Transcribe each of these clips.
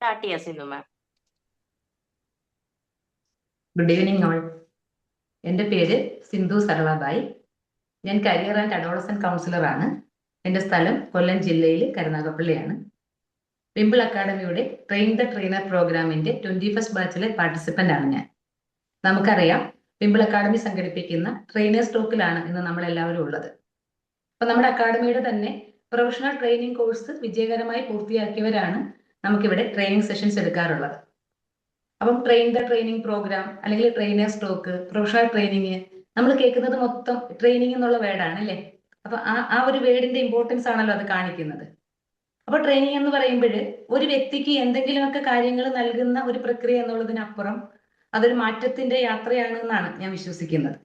Start ചെയ്യാം Sindhu ma'am. Good evening all. എൻ്റെ പേര് സിന്ധു സരളാബായി. ഞാൻ കരിയർ ആൻഡ് അഡോളസന്റ് കൗൺസിലറാണ്. എൻ്റെ സ്ഥലം കൊല്ലം ജില്ലയിൽ കരുനാഗപ്പള്ളിയാണ്. വിംബിൾ അക്കാഡമിയുടെ ട്രെയിൻ ദ ട്രെയിനർ പ്രോഗ്രാമിന്റെ 21st ബാച്ചിലെ പാർട്ടിസിപ്പന്റ് ആണ് ഞാൻ. നമുക്കറിയാം, വിംബിൾ അക്കാഡമി സംഘടിപ്പിക്കുന്ന ട്രെയിനേഴ്സ് ടോക്കിലാണ് ഇന്ന് നമ്മൾ എല്ലാവരും ഉള്ളത്. അപ്പൊ നമ്മുടെ അക്കാഡമിയുടെ തന്നെ പ്രൊഫഷണൽ ട്രെയിനിങ് കോഴ്സ് വിജയകരമായി പൂർത്തിയാക്കിയവരാണ് നമുക്കിവിടെ ട്രെയിനിങ് സെഷൻസ് എടുക്കാറുള്ളത്. അപ്പം ട്രെയിൻ ദ ട്രെയിനിങ് പ്രോഗ്രാം അല്ലെങ്കിൽ ട്രെയിനേഴ്സ് ടോക്ക്, പ്രൊഫഷണൽ ട്രെയിനിങ്, നമ്മൾ കേൾക്കുന്നത് മൊത്തം ട്രെയിനിങ് എന്നുള്ള വേർഡാണ് അല്ലേ. അപ്പൊ ആ ഒരു വേർഡിന്റെ ഇമ്പോർട്ടൻസ് ആണല്ലോ അത് കാണിക്കുന്നത്. അപ്പൊ ട്രെയിനിങ് എന്ന് പറയുമ്പോൾ ഒരു വ്യക്തിക്ക് എന്തെങ്കിലുമൊക്കെ കാര്യങ്ങൾ നൽകുന്ന ഒരു പ്രക്രിയ എന്നുള്ളതിനപ്പുറം അതൊരു മാറ്റത്തിന്റെ യാത്രയാണ് എന്നാണ് ഞാൻ വിശ്വസിക്കുന്നത്.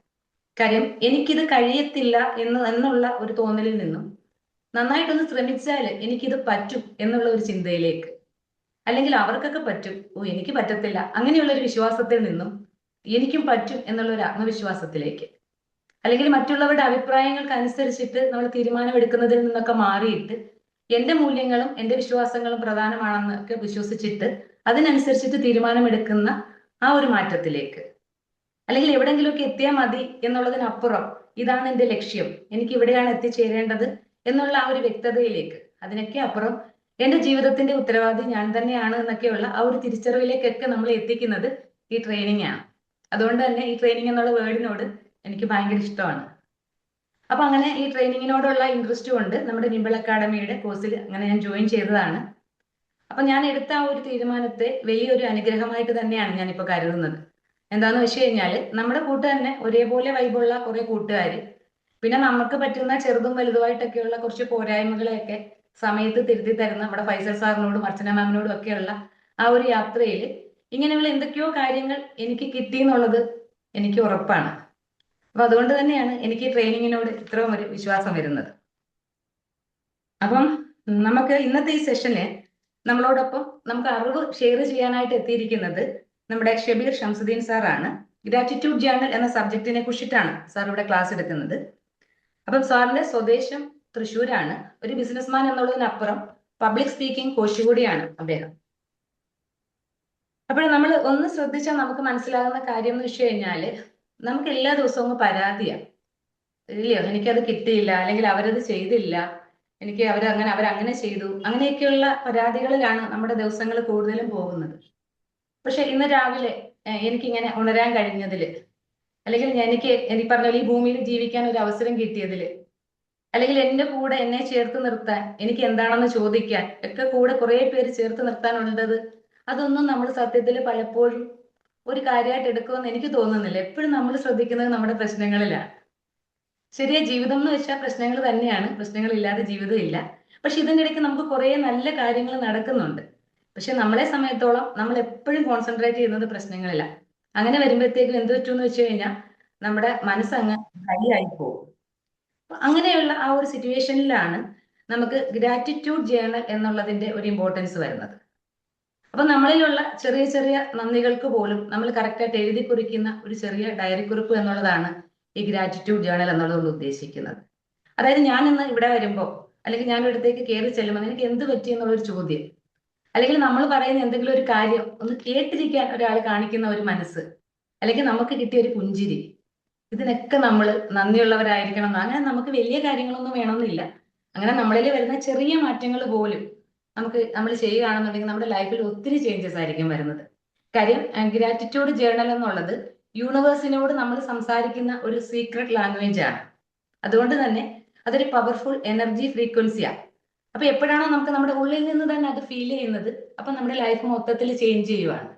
കാര്യം എനിക്കിത് കഴിയത്തില്ല എന്നുള്ള ഒരു തോന്നലിൽ നിന്നും നന്നായിട്ടൊന്ന് ശ്രമിച്ചാൽ എനിക്കിത് പറ്റും എന്നുള്ള ഒരു ചിന്തയിലേക്ക്, അല്ലെങ്കിൽ അവർക്കൊക്കെ പറ്റും, എനിക്ക് പറ്റത്തില്ല, അങ്ങനെയുള്ള ഒരു വിശ്വാസത്തിൽ നിന്നും എനിക്കും പറ്റും എന്നുള്ള ഒരു ആത്മവിശ്വാസത്തിലേക്ക്, അല്ലെങ്കിൽ മറ്റുള്ളവരുടെ അഭിപ്രായങ്ങൾക്ക് അനുസരിച്ചിട്ട് നമ്മൾ തീരുമാനമെടുക്കുന്നതിൽ നിന്നൊക്കെ മാറിയിട്ട് എന്റെ മൂല്യങ്ങളും എന്റെ വിശ്വാസങ്ങളും പ്രധാനമാണെന്നൊക്കെ വിശ്വസിച്ചിട്ട് അതിനനുസരിച്ചിട്ട് തീരുമാനമെടുക്കുന്ന ആ ഒരു മാറ്റത്തിലേക്ക്, അല്ലെങ്കിൽ എവിടെങ്കിലുമൊക്കെ എത്തിയാൽ മതി എന്നുള്ളതിനപ്പുറം ഇതാണ് എന്റെ ലക്ഷ്യം, എനിക്ക് ഇവിടെയാണ് എത്തിച്ചേരേണ്ടത് എന്നുള്ള ആ ഒരു വ്യക്തതയിലേക്ക്, അതിനൊക്കെ അപ്പുറം എന്റെ ജീവിതത്തിന്റെ ഉത്തരവാദി ഞാൻ തന്നെയാണ് എന്നൊക്കെയുള്ള ആ ഒരു തിരിച്ചറിവിലേക്കൊക്കെ നമ്മൾ എത്തിക്കുന്നത് ഈ ട്രെയിനിങ് ആണ്. അതുകൊണ്ട് തന്നെ ഈ ട്രെയിനിങ് എന്നുള്ള വേർഡിനോട് എനിക്ക് ഭയങ്കര ഇഷ്ടമാണ്. അപ്പൊ അങ്ങനെ ഈ ട്രെയിനിങ്ങിനോടുള്ള ഇൻട്രസ്റ്റ് കൊണ്ട് നമ്മുടെ വിംബിൾ അക്കാഡമിയുടെ കോഴ്സിൽ അങ്ങനെ ഞാൻ ജോയിൻ ചെയ്തതാണ്. അപ്പൊ ഞാൻ എടുത്ത ആ ഒരു തീരുമാനത്തെ വലിയൊരു അനുഗ്രഹമായിട്ട് തന്നെയാണ് ഞാനിപ്പോ കരുതുന്നത്. എന്താന്ന് വെച്ച് കഴിഞ്ഞാല് നമ്മുടെ കൂട്ട് തന്നെ ഒരേപോലെ വൈബുള്ള കുറെ കൂട്ടുകാര്, പിന്നെ നമുക്ക് പറ്റുന്ന ചെറുതും വലുതുമായിട്ടൊക്കെയുള്ള കുറച്ച് പോരായ്മകളെയൊക്കെ സമയത്ത് തിരുത്തി തരുന്ന നമ്മുടെ ഫൈസൽ സാറിനോടും അർച്ചന മാമിനോടും ഒക്കെയുള്ള ആ ഒരു യാത്രയിൽ ഇങ്ങനെയുള്ള എന്തൊക്കെയോ കാര്യങ്ങൾ എനിക്ക് കിട്ടി എന്നുള്ളത് എനിക്ക് ഉറപ്പാണ്. അപ്പൊ അതുകൊണ്ട് തന്നെയാണ് എനിക്ക് ട്രെയിനിങ്ങിനോട് ഇത്രയും ഒരു വിശ്വാസം വരുന്നത്. അപ്പം നമുക്ക് ഇന്നത്തെ ഈ സെഷന് നമ്മളോടൊപ്പം നമുക്ക് അറിവ് ഷെയർ ചെയ്യാനായിട്ട് എത്തിയിരിക്കുന്നത് നമ്മുടെ ഷബീർ ഷംസുദ്ദീൻ സാറാണ്. ഗ്രാറ്റിറ്റ്യൂഡ് ജേർണൽ എന്ന സബ്ജക്റ്റിനെ കുറിച്ചിട്ടാണ് സാർ ഇവിടെ ക്ലാസ് എടുക്കുന്നത്. അപ്പം സാറിന്റെ സ്വദേശം തൃശ്ശൂരാണ്. ഒരു ബിസിനസ്മാൻ എന്നുള്ളതിനപ്പുറം പബ്ലിക് സ്പീക്കിംഗ് കോച്ച് കൂടിയാണ് അദ്ദേഹം. അപ്പോൾ നമ്മൾ ഒന്ന് ശ്രദ്ധിച്ചാൽ നമുക്ക് മനസ്സിലാകുന്ന കാര്യം എന്ന് വെച്ച് കഴിഞ്ഞാല് നമുക്ക് എല്ലാ ദിവസവും പരാതിയാണ്, ഇല്ലയോ, എനിക്കത് കിട്ടിയില്ല, അല്ലെങ്കിൽ അവരത് ചെയ്തില്ല, എനിക്ക് അവരങ്ങനെ ചെയ്തു, അങ്ങനെയൊക്കെയുള്ള പരാതികളിലാണ് നമ്മുടെ ദിവസങ്ങൾ കൂടുതലും പോകുന്നത്. പക്ഷെ ഇന്ന് രാവിലെ എനിക്കിങ്ങനെ ഉണരാൻ കഴിഞ്ഞതില്, അല്ലെങ്കിൽ എനിക്ക് പറഞ്ഞ പോലെ ഈ ഭൂമിയിൽ ജീവിക്കാൻ ഒരു അവസരം കിട്ടിയതില്, അല്ലെങ്കിൽ എന്റെ കൂടെ എന്നെ ചേർത്ത് നിർത്താൻ, എനിക്ക് എന്താണെന്ന് ചോദിക്കാൻ ഒക്കെ കൂടെ കുറെ പേര് ചേർത്ത് നിർത്താനുള്ളത്, അതൊന്നും നമ്മൾ സത്യത്തിൽ പലപ്പോഴും ഒരു കാര്യമായിട്ട് എടുക്കുമെന്ന് എനിക്ക് തോന്നുന്നില്ല. എപ്പോഴും നമ്മൾ ശ്രദ്ധിക്കുന്നത് നമ്മുടെ പ്രശ്നങ്ങളിലാണ്. ശരിയാ, ജീവിതം എന്ന് വെച്ചാൽ പ്രശ്നങ്ങൾ തന്നെയാണ്, പ്രശ്നങ്ങളില്ലാതെ ജീവിതം ഇല്ല. പക്ഷെ ഇതിൻ്റെ ഇടയ്ക്ക് നമുക്ക് കുറെ നല്ല കാര്യങ്ങൾ നടക്കുന്നുണ്ട്. പക്ഷെ നമ്മളെ സമയത്തോളം നമ്മൾ എപ്പോഴും കോൺസെൻട്രേറ്റ് ചെയ്യുന്നത് പ്രശ്നങ്ങളില്ല. അങ്ങനെ വരുമ്പോഴത്തേക്കും എന്ത് പറ്റുമെന്ന് വെച്ച് കഴിഞ്ഞാൽ നമ്മുടെ മനസ്സങ്ങ് ഹൈയായി പോകും. അങ്ങനെയുള്ള ആ ഒരു സിറ്റുവേഷനിലാണ് നമുക്ക് ഗ്രാറ്റിറ്റ്യൂഡ് ജേർണൽ എന്നുള്ളതിന്റെ ഒരു ഇമ്പോർട്ടൻസ് വരുന്നത്. അപ്പൊ നമ്മളിലുള്ള ചെറിയ ചെറിയ നന്ദികൾക്ക് പോലും നമ്മൾ കറക്റ്റായിട്ട് എഴുതി കുറിക്കുന്ന ഒരു ചെറിയ ഡയറി കുറിപ്പ് എന്നുള്ളതാണ് ഈ ഗ്രാറ്റിറ്റ്യൂഡ് ജേർണൽ എന്നുള്ളത് ഉദ്ദേശിക്കുന്നത്. അതായത് ഞാൻ ഇന്ന് ഇവിടെ വരുമ്പോൾ, അല്ലെങ്കിൽ ഞാൻ ഇവിടത്തേക്ക് കയറി ചെല്ലുമ്പോൾ എനിക്ക് എന്ത് പറ്റി എന്നുള്ളൊരു ചോദ്യം, അല്ലെങ്കിൽ നമ്മൾ പറയുന്ന എന്തെങ്കിലും ഒരു കാര്യം ഒന്ന് കേട്ടിരിക്കാൻ ഒരാൾ കാണിക്കുന്ന ഒരു മനസ്സ്, അല്ലെങ്കിൽ നമുക്ക് കിട്ടിയ ഒരു പുഞ്ചിരി, ഇതിനൊക്കെ നമ്മൾ നന്ദിയുള്ളവരായിരിക്കണം. അങ്ങനെ നമുക്ക് വലിയ കാര്യങ്ങളൊന്നും വേണമെന്നില്ല. അങ്ങനെ നമ്മളിൽ വരുന്ന ചെറിയ മാറ്റങ്ങൾ പോലും നമ്മൾ ചെയ്യുകയാണെന്നുണ്ടെങ്കിൽ നമ്മുടെ ലൈഫിൽ ഒത്തിരി ചേഞ്ചസ് ആയിരിക്കും വരുന്നത്. കാര്യം ഗ്രാറ്റിറ്റ്യൂഡ് ജേർണൽ എന്നുള്ളത് യൂണിവേഴ്സിനോട് നമ്മൾ സംസാരിക്കുന്ന ഒരു സീക്രട്ട് ലാംഗ്വേജ് ആണ്. അതുകൊണ്ട് തന്നെ അതൊരു പവർഫുൾ എനർജി ഫ്രീക്വൻസിയാണ്. അപ്പൊ എപ്പോഴാണോ നമുക്ക് നമ്മുടെ ഉള്ളിൽ നിന്ന് തന്നെ അത് ഫീൽ ചെയ്യുന്നത്, അപ്പൊ നമ്മുടെ ലൈഫ് മൊത്തത്തിൽ ചേഞ്ച് ചെയ്യുവാണ്.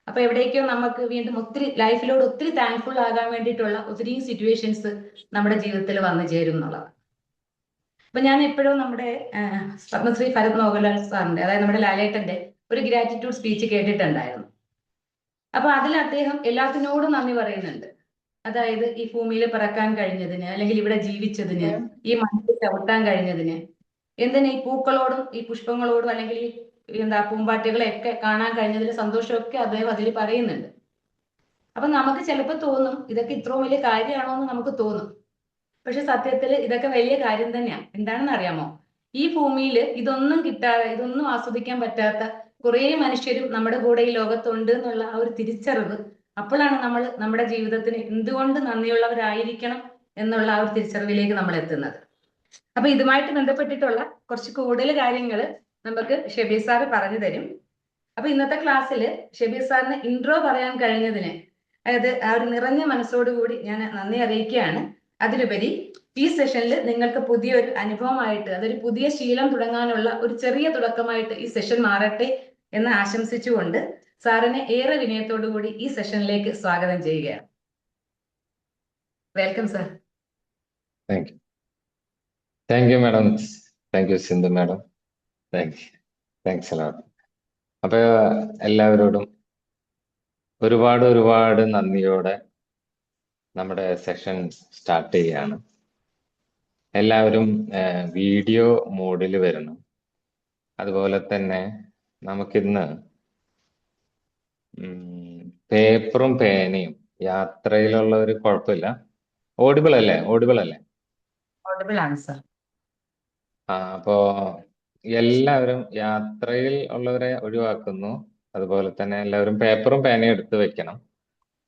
അപ്പൊ എവിടേക്കോ നമുക്ക് വീണ്ടും ഒത്തിരി ലൈഫിലോട് ഒത്തിരി താങ്ക്ഫുൾ ആകാൻ വേണ്ടിയിട്ടുള്ള ഒത്തിരി സിറ്റുവേഷൻസ് നമ്മുടെ ജീവിതത്തിൽ വന്നു ചേരും എന്നുള്ളതാണ്. അപ്പൊ ഞാൻ എപ്പോഴും നമ്മുടെ പത്മശ്രീ ഭരത് മോഹൻലാൽ സാറിന്റെ, അതായത് നമ്മുടെ ലാലേട്ടന്റെ ഒരു ഗ്രാറ്റിറ്റ്യൂഡ് സ്പീച്ച് കേട്ടിട്ടുണ്ടായിരുന്നു. അപ്പൊ അതിൽ അദ്ദേഹം എല്ലാത്തിനോടും നന്ദി പറയുന്നുണ്ട്. അതായത് ഈ ഭൂമിയിൽ പിറക്കാൻ കഴിഞ്ഞതിന്, അല്ലെങ്കിൽ ഇവിടെ ജീവിച്ചതിന്, ഈ മണ്ണിൽ ചവിട്ടാൻ കഴിഞ്ഞതിന്, എന്തിന് ഈ പൂക്കളോടും ഈ പുഷ്പങ്ങളോടും അല്ലെങ്കിൽ ഈ പൂമ്പാറ്റകളെയൊക്കെ കാണാൻ കഴിഞ്ഞതിൽ സന്തോഷമൊക്കെ അദ്ദേഹം അതിൽ പറയുന്നുണ്ട്. അപ്പൊ നമുക്ക് ചിലപ്പോൾ തോന്നും ഇതൊക്കെ ഇത്രയും വലിയ കാര്യമാണോ എന്ന് നമുക്ക് തോന്നും. പക്ഷെ സത്യത്തിൽ ഇതൊക്കെ വലിയ കാര്യം തന്നെയാണ്. എന്താണെന്ന് അറിയാമോ? ഈ ഭൂമിയിൽ ഇതൊന്നും കിട്ടാതെ, ഇതൊന്നും ആസ്വദിക്കാൻ പറ്റാത്ത കുറേ മനുഷ്യരും നമ്മുടെ കൂടെ ഈ ലോകത്തുണ്ട് എന്നുള്ള ആ ഒരു തിരിച്ചറിവ്, അപ്പോഴാണ് നമ്മൾ നമ്മുടെ ജീവിതത്തിന് എന്തുകൊണ്ട് നന്ദിയുള്ളവരായിരിക്കണം എന്നുള്ള ആ ഒരു തിരിച്ചറിവിലേക്ക് നമ്മൾ എത്തുന്നത്. അപ്പൊ ഇതുമായിട്ട് ബന്ധപ്പെട്ടിട്ടുള്ള കുറച്ച് കൂടുതൽ കാര്യങ്ങൾ നമുക്ക് ഷബീർ സാറ് പറഞ്ഞു തരും. അപ്പൊ ഇന്നത്തെ ക്ലാസ്സിൽ ഷബീർ സാറിന് ഇൻട്രോ പറയാൻ കഴിഞ്ഞതിന്, അതായത് ആ ഒരു നിറഞ്ഞ മനസ്സോടുകൂടി ഞാൻ നന്ദി അറിയിക്കുകയാണ്. അതിലുപരി ഈ സെഷനിൽ നിങ്ങൾക്ക് പുതിയൊരു അനുഭവമായിട്ട്, അതൊരു പുതിയ ശീലം തുടങ്ങാനുള്ള ഒരു ചെറിയ തുടക്കമായിട്ട് ഈ സെഷൻ മാറട്ടെ എന്ന് ആശംസിച്ചുകൊണ്ട് സാറിനെ ഏറെ വിനയത്തോടു കൂടി ഈ സെഷനിലേക്ക് സ്വാഗതം ചെയ്യുകയാണ്. Welcome sir. Thank you madam. Thank U Sindhu madam. Thanks a lot. അപ്പൊ എല്ലാവരോടും ഒരുപാട് നന്ദിയോടെ നമ്മുടെ സെഷൻ സ്റ്റാർട്ട് ചെയ്യാണ്. എല്ലാവരും വീഡിയോ മോഡിൽ വരണം. അതുപോലെ തന്നെ നമുക്കിന്ന് പേപ്പറും പേനയും, യാത്രയിലുള്ളവർ കുഴപ്പമില്ല. ഓഡിബിൾ അല്ലേ? ഓഡിബിൾ ആണ് സർ. അപ്പോ എല്ലാവരും യാത്രയിൽ ഉള്ളവരെ ഒഴിവാക്കുന്നു. അതുപോലെ തന്നെ എല്ലാവരും പേപ്പറും പേനയും എടുത്ത് വെക്കണം.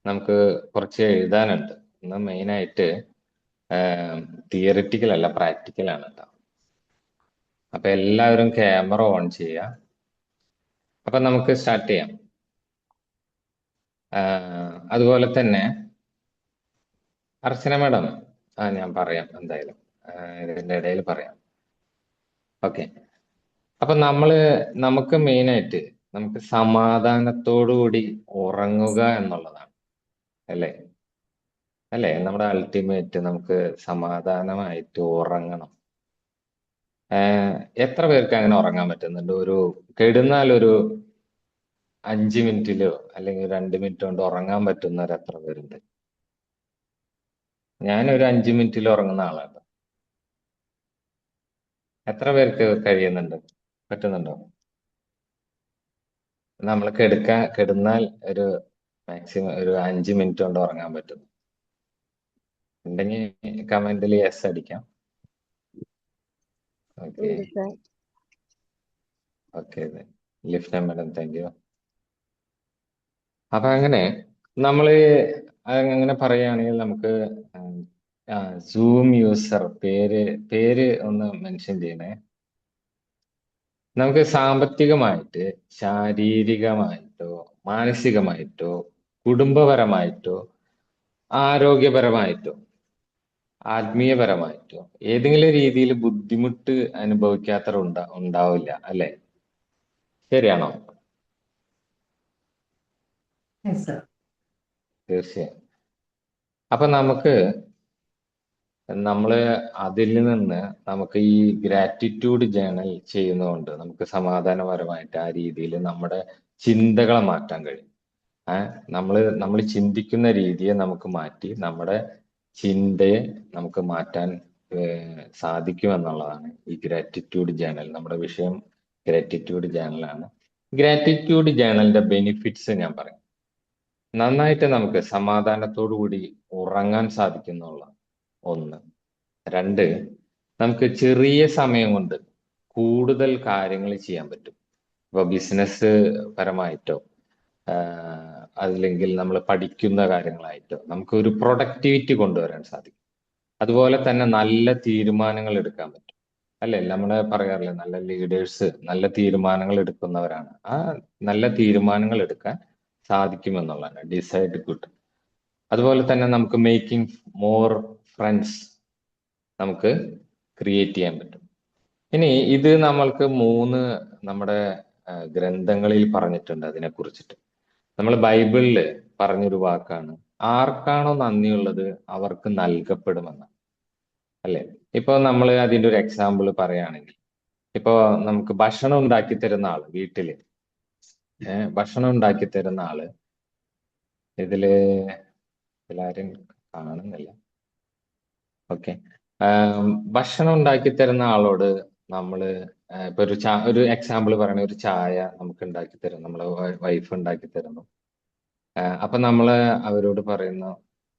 നമുക്ക് കുറച്ച് എഴുതാനുണ്ട്. ഇന്ന് മെയിനായിട്ട് തിയറിറ്റിക്കൽ അല്ല, പ്രാക്ടിക്കൽ ആണ് കേട്ടോ. അപ്പൊ എല്ലാവരും ക്യാമറ ഓൺ ചെയ്യുക. അപ്പൊ നമുക്ക് സ്റ്റാർട്ട് ചെയ്യാം. അതുപോലെ തന്നെ അർച്ചന മാഡം, ഞാൻ പറയാം എന്തായാലും, ഇതിന്റെ ഇടയിൽ പറയാം. ഓക്കെ. അപ്പൊ നമുക്ക് മെയിനായിട്ട് നമുക്ക് സമാധാനത്തോടുകൂടി ഉറങ്ങുക എന്നുള്ളതാണ്, അല്ലേ? നമ്മുടെ അൾട്ടിമേറ്റ് നമുക്ക് സമാധാനമായിട്ട് ഉറങ്ങണം. എത്ര പേർക്ക് അങ്ങനെ ഉറങ്ങാൻ പറ്റുന്നുണ്ട്? കിടന്നാൽ ഒരു 5 മിനിറ്റിലോ അല്ലെങ്കിൽ 2 മിനിറ്റ് കൊണ്ട് ഉറങ്ങാൻ പറ്റുന്നവർ എത്ര പേരുണ്ട്? ഞാനൊരു 5 മിനിറ്റിൽ ഉറങ്ങുന്ന ആളാണ്. എത്ര പേർക്ക് പറ്റുന്നുണ്ടോ? നമ്മൾ കിടന്നാൽ ഒരു മാക്സിമം ഒരു 5 മിനിറ്റ് കൊണ്ട് ഉറങ്ങാൻ പറ്റും ഉണ്ടെങ്കിൽ കമന്റിൽ യെസ് അടിക്കാം. Okay, Lifna madam, thank you. അപ്പൊ അങ്ങനെ അങ്ങനെ പറയുകയാണെങ്കിൽ നമുക്ക് സൂം യൂസർ പേര് ഒന്ന് മെൻഷൻ ചെയ്യണേ. നമുക്ക് സാമ്പത്തികമായിട്ട്, ശാരീരികമായിട്ടോ, മാനസികമായിട്ടോ, കുടുംബപരമായിട്ടോ, ആരോഗ്യപരമായിട്ടോ, ആത്മീയപരമായിട്ടോ ഏതെങ്കിലും രീതിയിൽ ബുദ്ധിമുട്ട് അനുഭവിക്കാത്തവർ ഉണ്ടാവില്ല, അല്ലെ? ശരിയാണോ? തീർച്ചയായും. അപ്പൊ അതിൽ നിന്ന് നമുക്ക് ഈ ഗ്രാറ്റിറ്റ്യൂഡ് ജേണൽ ചെയ്യുന്നതുകൊണ്ട് നമുക്ക് സമാധാനപരമായിട്ട് ആ രീതിയിൽ നമ്മുടെ ചിന്തകളെ മാറ്റാൻ കഴിയും. നമ്മൾ ചിന്തിക്കുന്ന രീതിയെ നമുക്ക് മാറ്റി നമ്മുടെ ചിന്തയെ നമുക്ക് മാറ്റാൻ സാധിക്കും എന്നുള്ളതാണ് ഈ ഗ്രാറ്റിറ്റ്യൂഡ് ജേണൽ. നമ്മുടെ വിഷയം ഗ്രാറ്റിറ്റ്യൂഡ് ജേണലാണ്. ഗ്രാറ്റിറ്റ്യൂഡ് ജേണലിന്റെ ബെനിഫിറ്റ്സ് ഞാൻ പറയും. നന്നായിട്ട് നമുക്ക് സമാധാനത്തോടു കൂടി ഉറങ്ങാൻ സാധിക്കുന്നുള്ള 1. 2, നമുക്ക് ചെറിയ സമയം കൊണ്ട് കൂടുതൽ കാര്യങ്ങൾ ചെയ്യാൻ പറ്റും. ഇപ്പൊ ബിസിനസ് പരമായിട്ടോ അല്ലെങ്കിൽ നമ്മൾ പഠിക്കുന്ന കാര്യങ്ങളായിട്ടോ നമുക്ക് ഒരു പ്രൊഡക്ടിവിറ്റി കൊണ്ടുവരാൻ സാധിക്കും. അതുപോലെ തന്നെ നല്ല തീരുമാനങ്ങൾ എടുക്കാൻ പറ്റും, അല്ലെ? നമ്മളെ പറയാറില്ലേ, നല്ല ലീഡേഴ്സ് നല്ല തീരുമാനങ്ങൾ എടുക്കുന്നവരാണ്. ആ നല്ല തീരുമാനങ്ങൾ എടുക്കാൻ സാധിക്കുമെന്നുള്ളതാണ്. Decide good. അതുപോലെ തന്നെ നമുക്ക് മേക്കിംഗ് മോർ ഫ്രണ്ട്സ് നമുക്ക് ക്രിയേറ്റ് ചെയ്യാൻ പറ്റും. ഇനി ഇത് നമ്മൾക്ക് 3 നമ്മുടെ ഗ്രന്ഥങ്ങളിൽ പറഞ്ഞിട്ടുണ്ട് അതിനെ കുറിച്ചിട്ട്. നമ്മൾ ബൈബിളിൽ പറഞ്ഞൊരു വാക്കാണ്, ആർക്കാണോ നന്ദിയുള്ളത് അവർക്ക് നൽകപ്പെടുമെന്ന്, അല്ലെ? ഇപ്പൊ നമ്മൾ അതിന്റെ ഒരു എക്സാമ്പിൾ പറയുകയാണെങ്കിൽ, ഇപ്പൊ നമുക്ക് ഭക്ഷണം ഉണ്ടാക്കി തരുന്ന ആള്, വീട്ടില് ഭക്ഷണം ഉണ്ടാക്കി തരുന്ന ആള്, ഇതിലാരും കാണുന്നില്ല. ഓക്കെ. ഭക്ഷണം ഉണ്ടാക്കി തരുന്ന ആളോട് നമ്മള് ഇപ്പൊ ഒരു എക്സാമ്പിൾ പറയണ, ഒരു ചായ നമുക്ക് ഉണ്ടാക്കി തരും, നമ്മളെ വൈഫ് ഉണ്ടാക്കി തരുന്നു. അപ്പൊ നമ്മള് അവരോട് പറയുന്നു,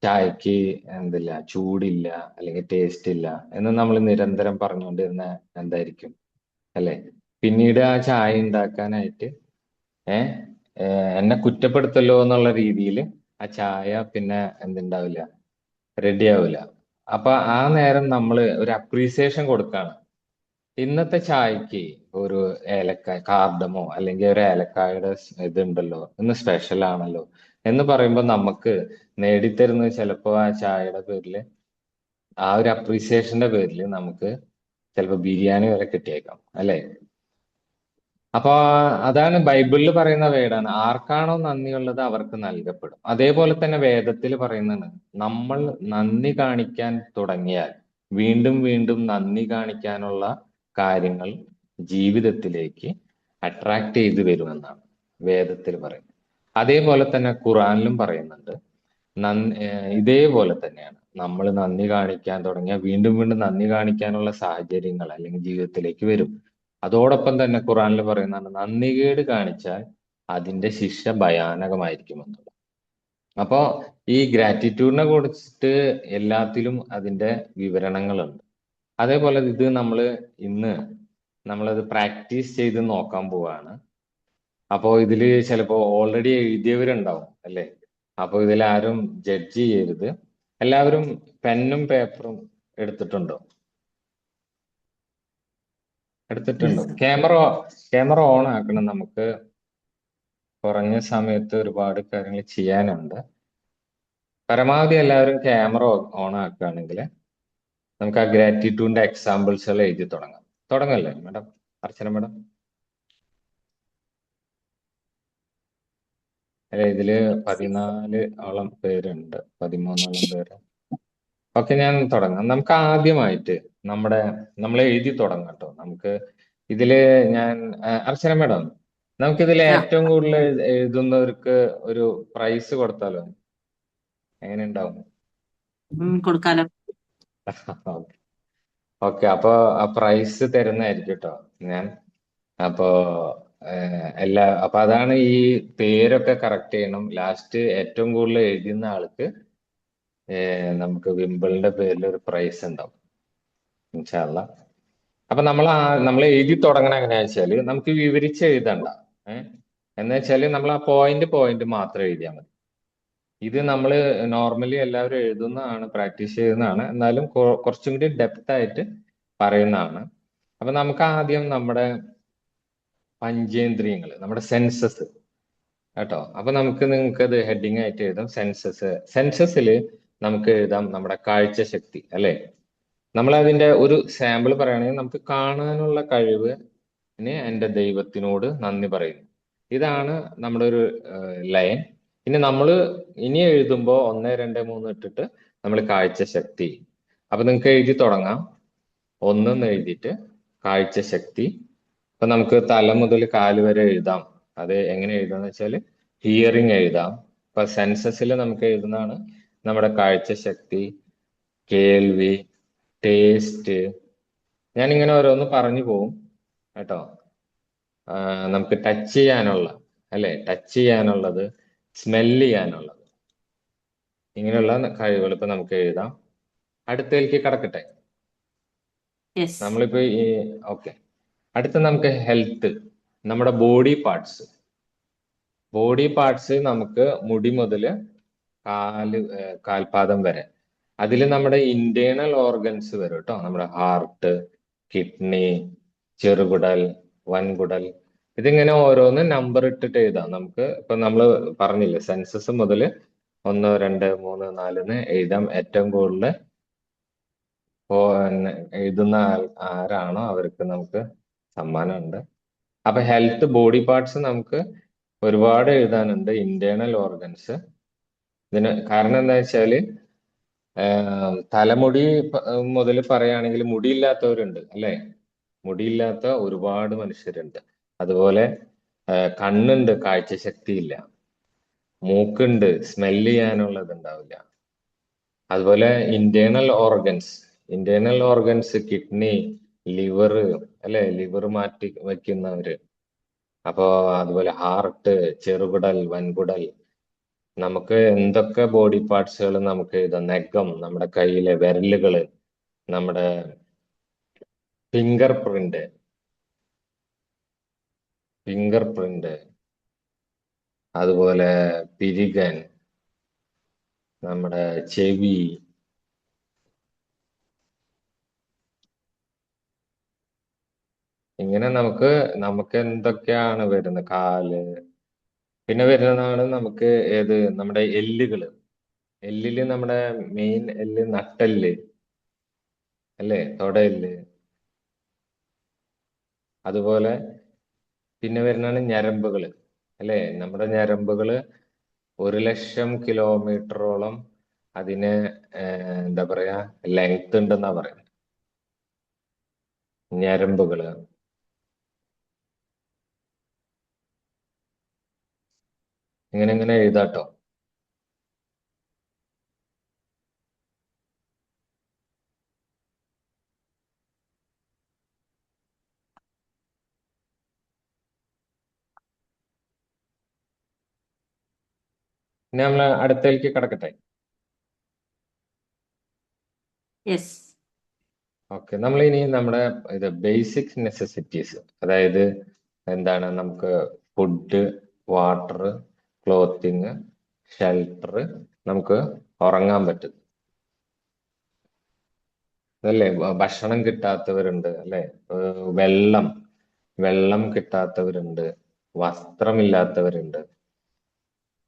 ചായക്ക് എന്തില്ല, ചൂടില്ല, അല്ലെങ്കിൽ ടേസ്റ്റ് ഇല്ല എന്ന് നമ്മൾ നിരന്തരം പറഞ്ഞുകൊണ്ടിരുന്ന എന്തായിരിക്കും, അല്ലെ? പിന്നീട് ആ ചായ ഉണ്ടാക്കാനായിട്ട് ഏഹ് എന്നെ കുറ്റപ്പെടുത്തല്ലോ എന്നുള്ള രീതിയിൽ ആ ചായ പിന്നെ എന്തുണ്ടാവില്ല, റെഡി ആവില്ല. അപ്പൊ ആ നേരം നമ്മൾ ഒരു അപ്രീസിയേഷൻ കൊടുക്കാണ്. ഇന്നത്തെ ചായക്ക് ഒരു ഏലക്കായ കാർഡമോ അല്ലെങ്കിൽ ഒരു ഏലക്കായുടെ ഇതുണ്ടല്ലോ, ഇന്ന് സ്പെഷ്യൽ ആണല്ലോ എന്ന് പറയുമ്പോൾ നമുക്ക് നേടിത്തരുന്നത് ചിലപ്പോൾ ആ ചായയുടെ പേരിൽ, ആ ഒരു അപ്രീസിയേഷന്റെ പേരിൽ നമുക്ക് ചിലപ്പോൾ ബിരിയാണി വരെ കിട്ടിയേക്കാം, അല്ലെ? അപ്പൊ അതാണ് ബൈബിളിൽ പറയുന്ന വേടാണ്, ആർക്കാണോ നന്ദിയുള്ളത് അവർക്ക് നൽകപ്പെടും. അതേപോലെ തന്നെ വേദത്തിൽ പറയുന്നത്, നമ്മൾ നന്ദി കാണിക്കാൻ തുടങ്ങിയാൽ വീണ്ടും വീണ്ടും നന്ദി കാണിക്കാനുള്ള കാര്യങ്ങൾ ജീവിതത്തിലേക്ക് അട്രാക്ട് ചെയ്ത് വരുമെന്നാണ് വേദത്തിൽ പറയുന്നത്. അതേപോലെ തന്നെ ഖുറാനിലും പറയുന്നുണ്ട്, ഇതേപോലെ തന്നെയാണ്. നമ്മൾ നന്ദി കാണിക്കാൻ തുടങ്ങിയാൽ വീണ്ടും വീണ്ടും നന്ദി കാണിക്കാനുള്ള സാഹചര്യങ്ങൾ അല്ലെങ്കിൽ ജീവിതത്തിലേക്ക് വരും. അതോടൊപ്പം തന്നെ ഖുറാനിൽ പറയുന്നതാണ്, നന്ദികേട് കാണിച്ചാൽ അതിന്റെ ശിക്ഷ ഭയാനകമായിരിക്കുമെന്നുള്ളത്. അപ്പോ ഈ ഗ്രാറ്റിറ്റ്യൂഡിനെ കുറിച്ചിട്ട് എല്ലാത്തിലും അതിന്റെ വിവരണങ്ങളുണ്ട്. അതേപോലെ ഇത് ഇന്ന് നമ്മളത് പ്രാക്ടീസ് ചെയ്ത് നോക്കാൻ പോവാണ്. അപ്പോ ഇതില് ചിലപ്പോ ഓൾറെഡി എഴുതിയവരുണ്ടാവും, അല്ലെ? അപ്പൊ ഇതിലാരും ജഡ്ജ് ചെയ്യരുത്. എല്ലാവരും പെന്നും പേപ്പറും എടുത്തിട്ടുണ്ടോ? എടുത്തിട്ടുണ്ടോ? Yes sir. ക്യാമറ ഓൺ ആക്കണം. നമുക്ക് കുറഞ്ഞ സമയത്ത് ഒരുപാട് കാര്യങ്ങൾ ചെയ്യാനുണ്ട്. പരമാവധി എല്ലാവരും ക്യാമറ ഓൺ ആക്കുകയാണെങ്കിൽ നമുക്ക് ആ ഗ്രാറ്റിറ്റ്യൂഡിന്റെ എക്സാമ്പിൾസുകൾ എഴുതി തുടങ്ങാം. തുടങ്ങല്ലേ മാഡം, അർച്ചന മാഡം? അല്ലെ, ഇതില് 14 പേരുണ്ട്, 13 പേര്. ഓക്കെ, ഞാൻ തുടങ്ങാം. നമുക്ക് ആദ്യമായിട്ട് നമ്മൾ എഴുതി തുടങ്ങാം കേട്ടോ. നമുക്ക് ഇതില് ഞാൻ അർച്ചന മാഡം, നമുക്കിതിൽ ആ ഏറ്റവും കൂടുതൽ എഴുതുന്നവർക്ക് ഒരു പ്രൈസ് കൊടുത്താലോ? എങ്ങനെ ഉണ്ടാവും? കൊടുക്കാലോ. ഓക്കെ ഓക്കെ, അപ്പൊ ആ പ്രൈസ് തരുന്നതായിരിക്കും കേട്ടോ ഞാൻ. അപ്പോ അപ്പൊ അതാണ്, ഈ പേരൊക്കെ കറക്റ്റ് ചെയ്യണം. ലാസ്റ്റ് ഏറ്റവും കൂടുതൽ എഴുതുന്ന ആൾക്ക് നമുക്ക് വിമ്പിളിന്റെ പേരിൽ ഒരു പ്രൈസ് ഉണ്ടാവും, ഇൻഷാ അള്ളാ. അപ്പൊ നമ്മൾ എഴുതി തുടങ്ങണ എങ്ങനെയാ വെച്ചാല്, നമുക്ക് വിവരിച്ച് എഴുതണ്ട. എന്ന് വെച്ചാല് നമ്മൾ ആ പോയിന്റ് മാത്രം എഴുതിയാൽ മതി. ഇത് നമ്മൾ നോർമലി എല്ലാവരും എഴുതുന്നതാണ്, പ്രാക്ടീസ് ചെയ്യുന്നതാണ്, എന്നാലും കുറച്ചും കൂടി ഡെപ്ത് ആയിട്ട് പറയുന്നതാണ്. അപ്പൊ നമുക്ക് ആദ്യം നമ്മുടെ പഞ്ചേന്ദ്രിയങ്ങൾ, നമ്മുടെ സെൻസസ് കേട്ടോ. അപ്പൊ നിങ്ങൾക്ക് അത് ഹെഡിങ് ആയിട്ട് എഴുതാം, സെൻസസിൽ നമുക്ക് എഴുതാം നമ്മുടെ കാഴ്ചശക്തി, അല്ലെ? നമ്മൾ അതിന്റെ ഒരു സാമ്പിൾ പറയുകയാണെങ്കിൽ, നമുക്ക് കാണാനുള്ള കഴിവിന് എൻ്റെ ദൈവത്തിനോട് നന്ദി പറയുന്നു. ഇതാണ് നമ്മുടെ ഒരു ലൈൻ. ഇനി എഴുതുമ്പോൾ 1 2 3 ഇട്ടിട്ട് നമ്മൾ കാഴ്ചശക്തി. അപ്പൊ നിങ്ങൾക്ക് എഴുതി തുടങ്ങാം. 1 എഴുതിയിട്ട് കാഴ്ചശക്തി. അപ്പൊ നമുക്ക് തല മുതൽ കാല് വരെ എഴുതാം. അത് എങ്ങനെ എഴുതാന്ന് വെച്ചാൽ ഹിയറിംഗ് എഴുതാം. ഇപ്പൊ സെൻസസിൽ നമുക്ക് എഴുതുന്നതാണ് നമ്മുടെ കാഴ്ചശക്തി, കേൾവി, ടേസ്റ്റ്. ഞാൻ ഇങ്ങനെ ഓരോന്ന് പറഞ്ഞു പോകും കേട്ടോ. നമുക്ക് ടച്ച് ചെയ്യാനുള്ള, അല്ലെ, ടച്ച് ചെയ്യാനുള്ളത്, സ്മെല് ചെയ്യാനുള്ളത്, ഇങ്ങനെയുള്ള കഴിവുകൾ ഇപ്പൊ നമുക്ക് എഴുതാം. അടുത്തതിലേക്ക് കടക്കട്ടെ. നമ്മളിപ്പോ ഓക്കെ, അടുത്ത നമുക്ക് ഹെൽത്ത്, നമ്മുടെ ബോഡി പാർട്സ് നമുക്ക് മുടി മുതൽ കാൽപാദം വരെ. അതിൽ നമ്മുടെ ഇന്റേണൽ ഓർഗൻസ് വരും കേട്ടോ. നമ്മുടെ ഹാർട്ട്, കിഡ്നി, ചെറുകുടൽ, വൻകുടൽ. ഇതിങ്ങനെ ഓരോന്ന് നമ്പർ ഇട്ടിട്ട് എഴുതാം. നമുക്ക് ഇപ്പൊ നമ്മൾ പറഞ്ഞില്ലേ, സെൻസസ് മുതൽ 1 2 3 4 എഴുതാം. ഏറ്റവും കൂടുതൽ എഴുതുന്ന ആരാണോ അവർക്ക് നമുക്ക് സമ്മാനമുണ്ട്. അപ്പൊ ഹെൽത്ത്, ബോഡി പാർട്സ് നമുക്ക് ഒരുപാട് എഴുതാനുണ്ട്. ഇന്റേണൽ ഓർഗൻസ്, ഇതിന് കാരണം എന്താ വെച്ചാല് തലമുടി മുതൽ പറയുകയാണെങ്കിൽ മുടിയില്ലാത്തവരുണ്ട്, അല്ലെ? മുടിയില്ലാത്ത ഒരുപാട് മനുഷ്യരുണ്ട്. അതുപോലെ കണ്ണുണ്ട്, കാഴ്ചശക്തി ഇല്ല. മൂക്കുണ്ട്, സ്മെല് ചെയ്യാനുള്ളത് ഉണ്ടാവില്ല. അതുപോലെ ഇന്റേണൽ ഓർഗൻസ് കിഡ്നി, ലിവർ, അല്ലെ? ലിവർ മാറ്റി വെക്കുന്നവര്. അപ്പോ അതുപോലെ ഹാർട്ട്, ചെറുകുടൽ, വൻകുടൽ. നമുക്ക് എന്തൊക്കെ ബോഡി പാർട്സുകൾ നമുക്ക് എഴുതാം. നഖം, നമ്മുടെ കയ്യിലെ വിരലുകള്, നമ്മുടെ ഫിംഗർ പ്രിന്റ്, അതുപോലെ പിരികൻ, നമ്മുടെ ചെവി, ഇങ്ങനെ നമുക്ക് എന്തൊക്കെയാണ് വരുന്നത്, കാല്. പിന്നെ വരുന്നതാണ് നമുക്ക് ഏത്, നമ്മുടെ എല്ലുകള്. എല്ലില് നമ്മുടെ മെയിൻ എല്ല് നട്ടെല്ല്, അല്ലേ, തൊടയെല്ല്. അതുപോലെ പിന്നെ വരുന്നതാണ് ഞരമ്പുകള്, അല്ലേ. നമ്മുടെ ഞരമ്പുകള് 1,00,000 കിലോമീറ്ററോളം അതിന് എന്താ പറയാ ലെങ്ത് ഉണ്ടെന്നാ പറയുന്നത്, ഞരമ്പുകള്. ഇങ്ങനെ എഴുതാട്ടോ. ഇനി നമ്മൾ അടുത്തേക്ക് കിടക്കട്ടെ. യെസ്. ഓക്കെ, നമ്മൾ ഇനി നമ്മുടെ ഇത് ബേസിക് നെസസിറ്റീസ്, അതായത് എന്താണ്, നമുക്ക് ഫുഡ്, വാട്ടർ, ക്ലോത്തിങ്, ഷെൽട്ടർ, നമുക്ക് ഉറങ്ങാൻ പറ്റും, അല്ലേ. ഭക്ഷണം കിട്ടാത്തവരുണ്ട്, അല്ലേ. വെള്ളം വെള്ളം കിട്ടാത്തവരുണ്ട്, വസ്ത്രമില്ലാത്തവരുണ്ട്,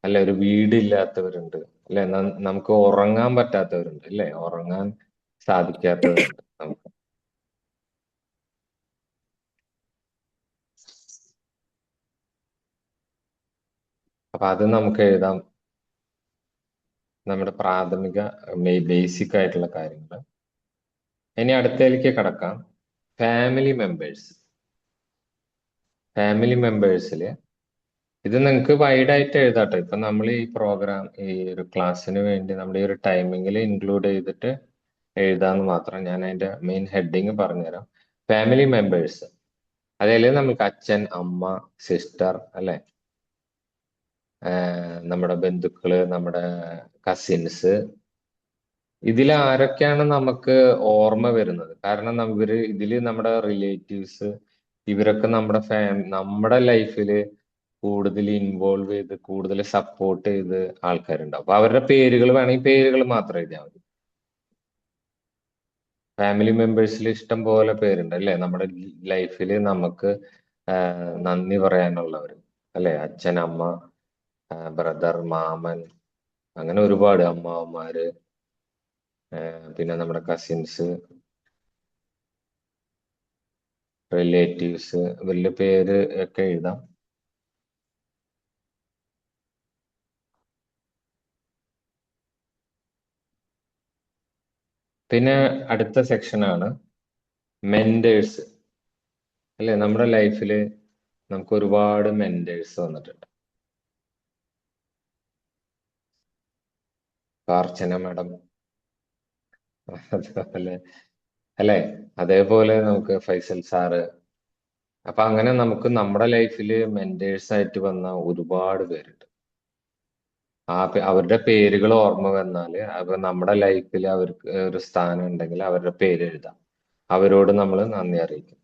അല്ലെ. ഒരു വീടില്ലാത്തവരുണ്ട്, അല്ലെ. നമുക്ക് ഉറങ്ങാൻ പറ്റാത്തവരുണ്ട്, അല്ലെ. ഉറങ്ങാൻ സാധിക്കാത്തവരുണ്ട് നമുക്ക്. അപ്പൊ അത് നമുക്ക് എഴുതാം, നമ്മുടെ പ്രാഥമിക ബേസിക് ആയിട്ടുള്ള കാര്യങ്ങൾ. ഇനി അടുത്തതിലേക്ക് കടക്കാം. ഫാമിലി മെമ്പേഴ്സില് ഇത് നിങ്ങൾക്ക് വൈഡ് ആയിട്ട് എഴുതാട്ടോ. ഇപ്പൊ നമ്മൾ ഈ പ്രോഗ്രാം, ഈ ഒരു ക്ലാസ്സിന് വേണ്ടി നമ്മുടെ ഈ ഒരു ടൈമിങ്ങിൽ ഇൻക്ലൂഡ് ചെയ്തിട്ട് എഴുതാന്ന് മാത്രം. ഞാൻ അതിന്റെ മെയിൻ ഹെഡിങ് പറഞ്ഞുതരാം. ഫാമിലി മെമ്പേഴ്സ്, അതിൽ നമുക്ക് അച്ഛൻ, അമ്മ, സിസ്റ്റർ, അല്ലെ, നമ്മുടെ ബന്ധുക്കള്, നമ്മുടെ കസിൻസ്, ഇതിൽ ആരൊക്കെയാണ് നമുക്ക് ഓർമ്മ വരുന്നത്? കാരണം ഇതില് നമ്മുടെ റിലേറ്റീവ്സ്, ഇവരൊക്കെ നമ്മുടെ ലൈഫില് കൂടുതൽ ഇൻവോൾവ് ചെയ്ത് കൂടുതൽ സപ്പോർട്ട് ചെയ്ത് ആൾക്കാരുണ്ടാവും. അപ്പൊ അവരുടെ പേരുകൾ വേണമെങ്കിൽ പേരുകൾ മാത്രം എഴുതിയാൽ മതി. ഫാമിലി മെമ്പേഴ്സിൽ ഇഷ്ടം പോലെ പേരുണ്ട്, അല്ലെ. നമ്മുടെ ലൈഫില് നമുക്ക് നന്ദി പറയാനുള്ളവർ, അല്ലെ. അച്ഛൻ, അമ്മ, ബ്രദർ, മാമൻ, അങ്ങനെ ഒരുപാട് അമ്മാവന്മാര്, പിന്നെ നമ്മുടെ കസിൻസ്, റിലേറ്റീവ്സ്, വലിയ പേര് ഒക്കെ എഴുതാം. പിന്നെ അടുത്ത സെക്ഷനാണ് മെന്റേഴ്സ്, അല്ലെ. നമ്മുടെ ലൈഫില് നമുക്ക് ഒരുപാട് മെന്റേഴ്സ് വന്നിട്ടുണ്ട്. അർച്ചന മാഡം, അതുപോലെ, അല്ലെ, അതേപോലെ നമുക്ക് ഫൈസൽ സാറ്. അപ്പൊ അങ്ങനെ നമുക്ക് നമ്മുടെ ലൈഫില് മെന്റേഴ്സ് ആയിട്ട് വന്ന ഒരുപാട് പേരുണ്ട്. അവരുടെ പേരുകൾ ഓർമ്മ വന്നാല്, അപ്പൊ നമ്മുടെ ലൈഫിൽ അവർക്ക് ഒരു സ്ഥാനം ഉണ്ടെങ്കിൽ അവരുടെ പേര് എഴുതാം, അവരോട് നമ്മൾ നന്ദി അറിയിക്കും.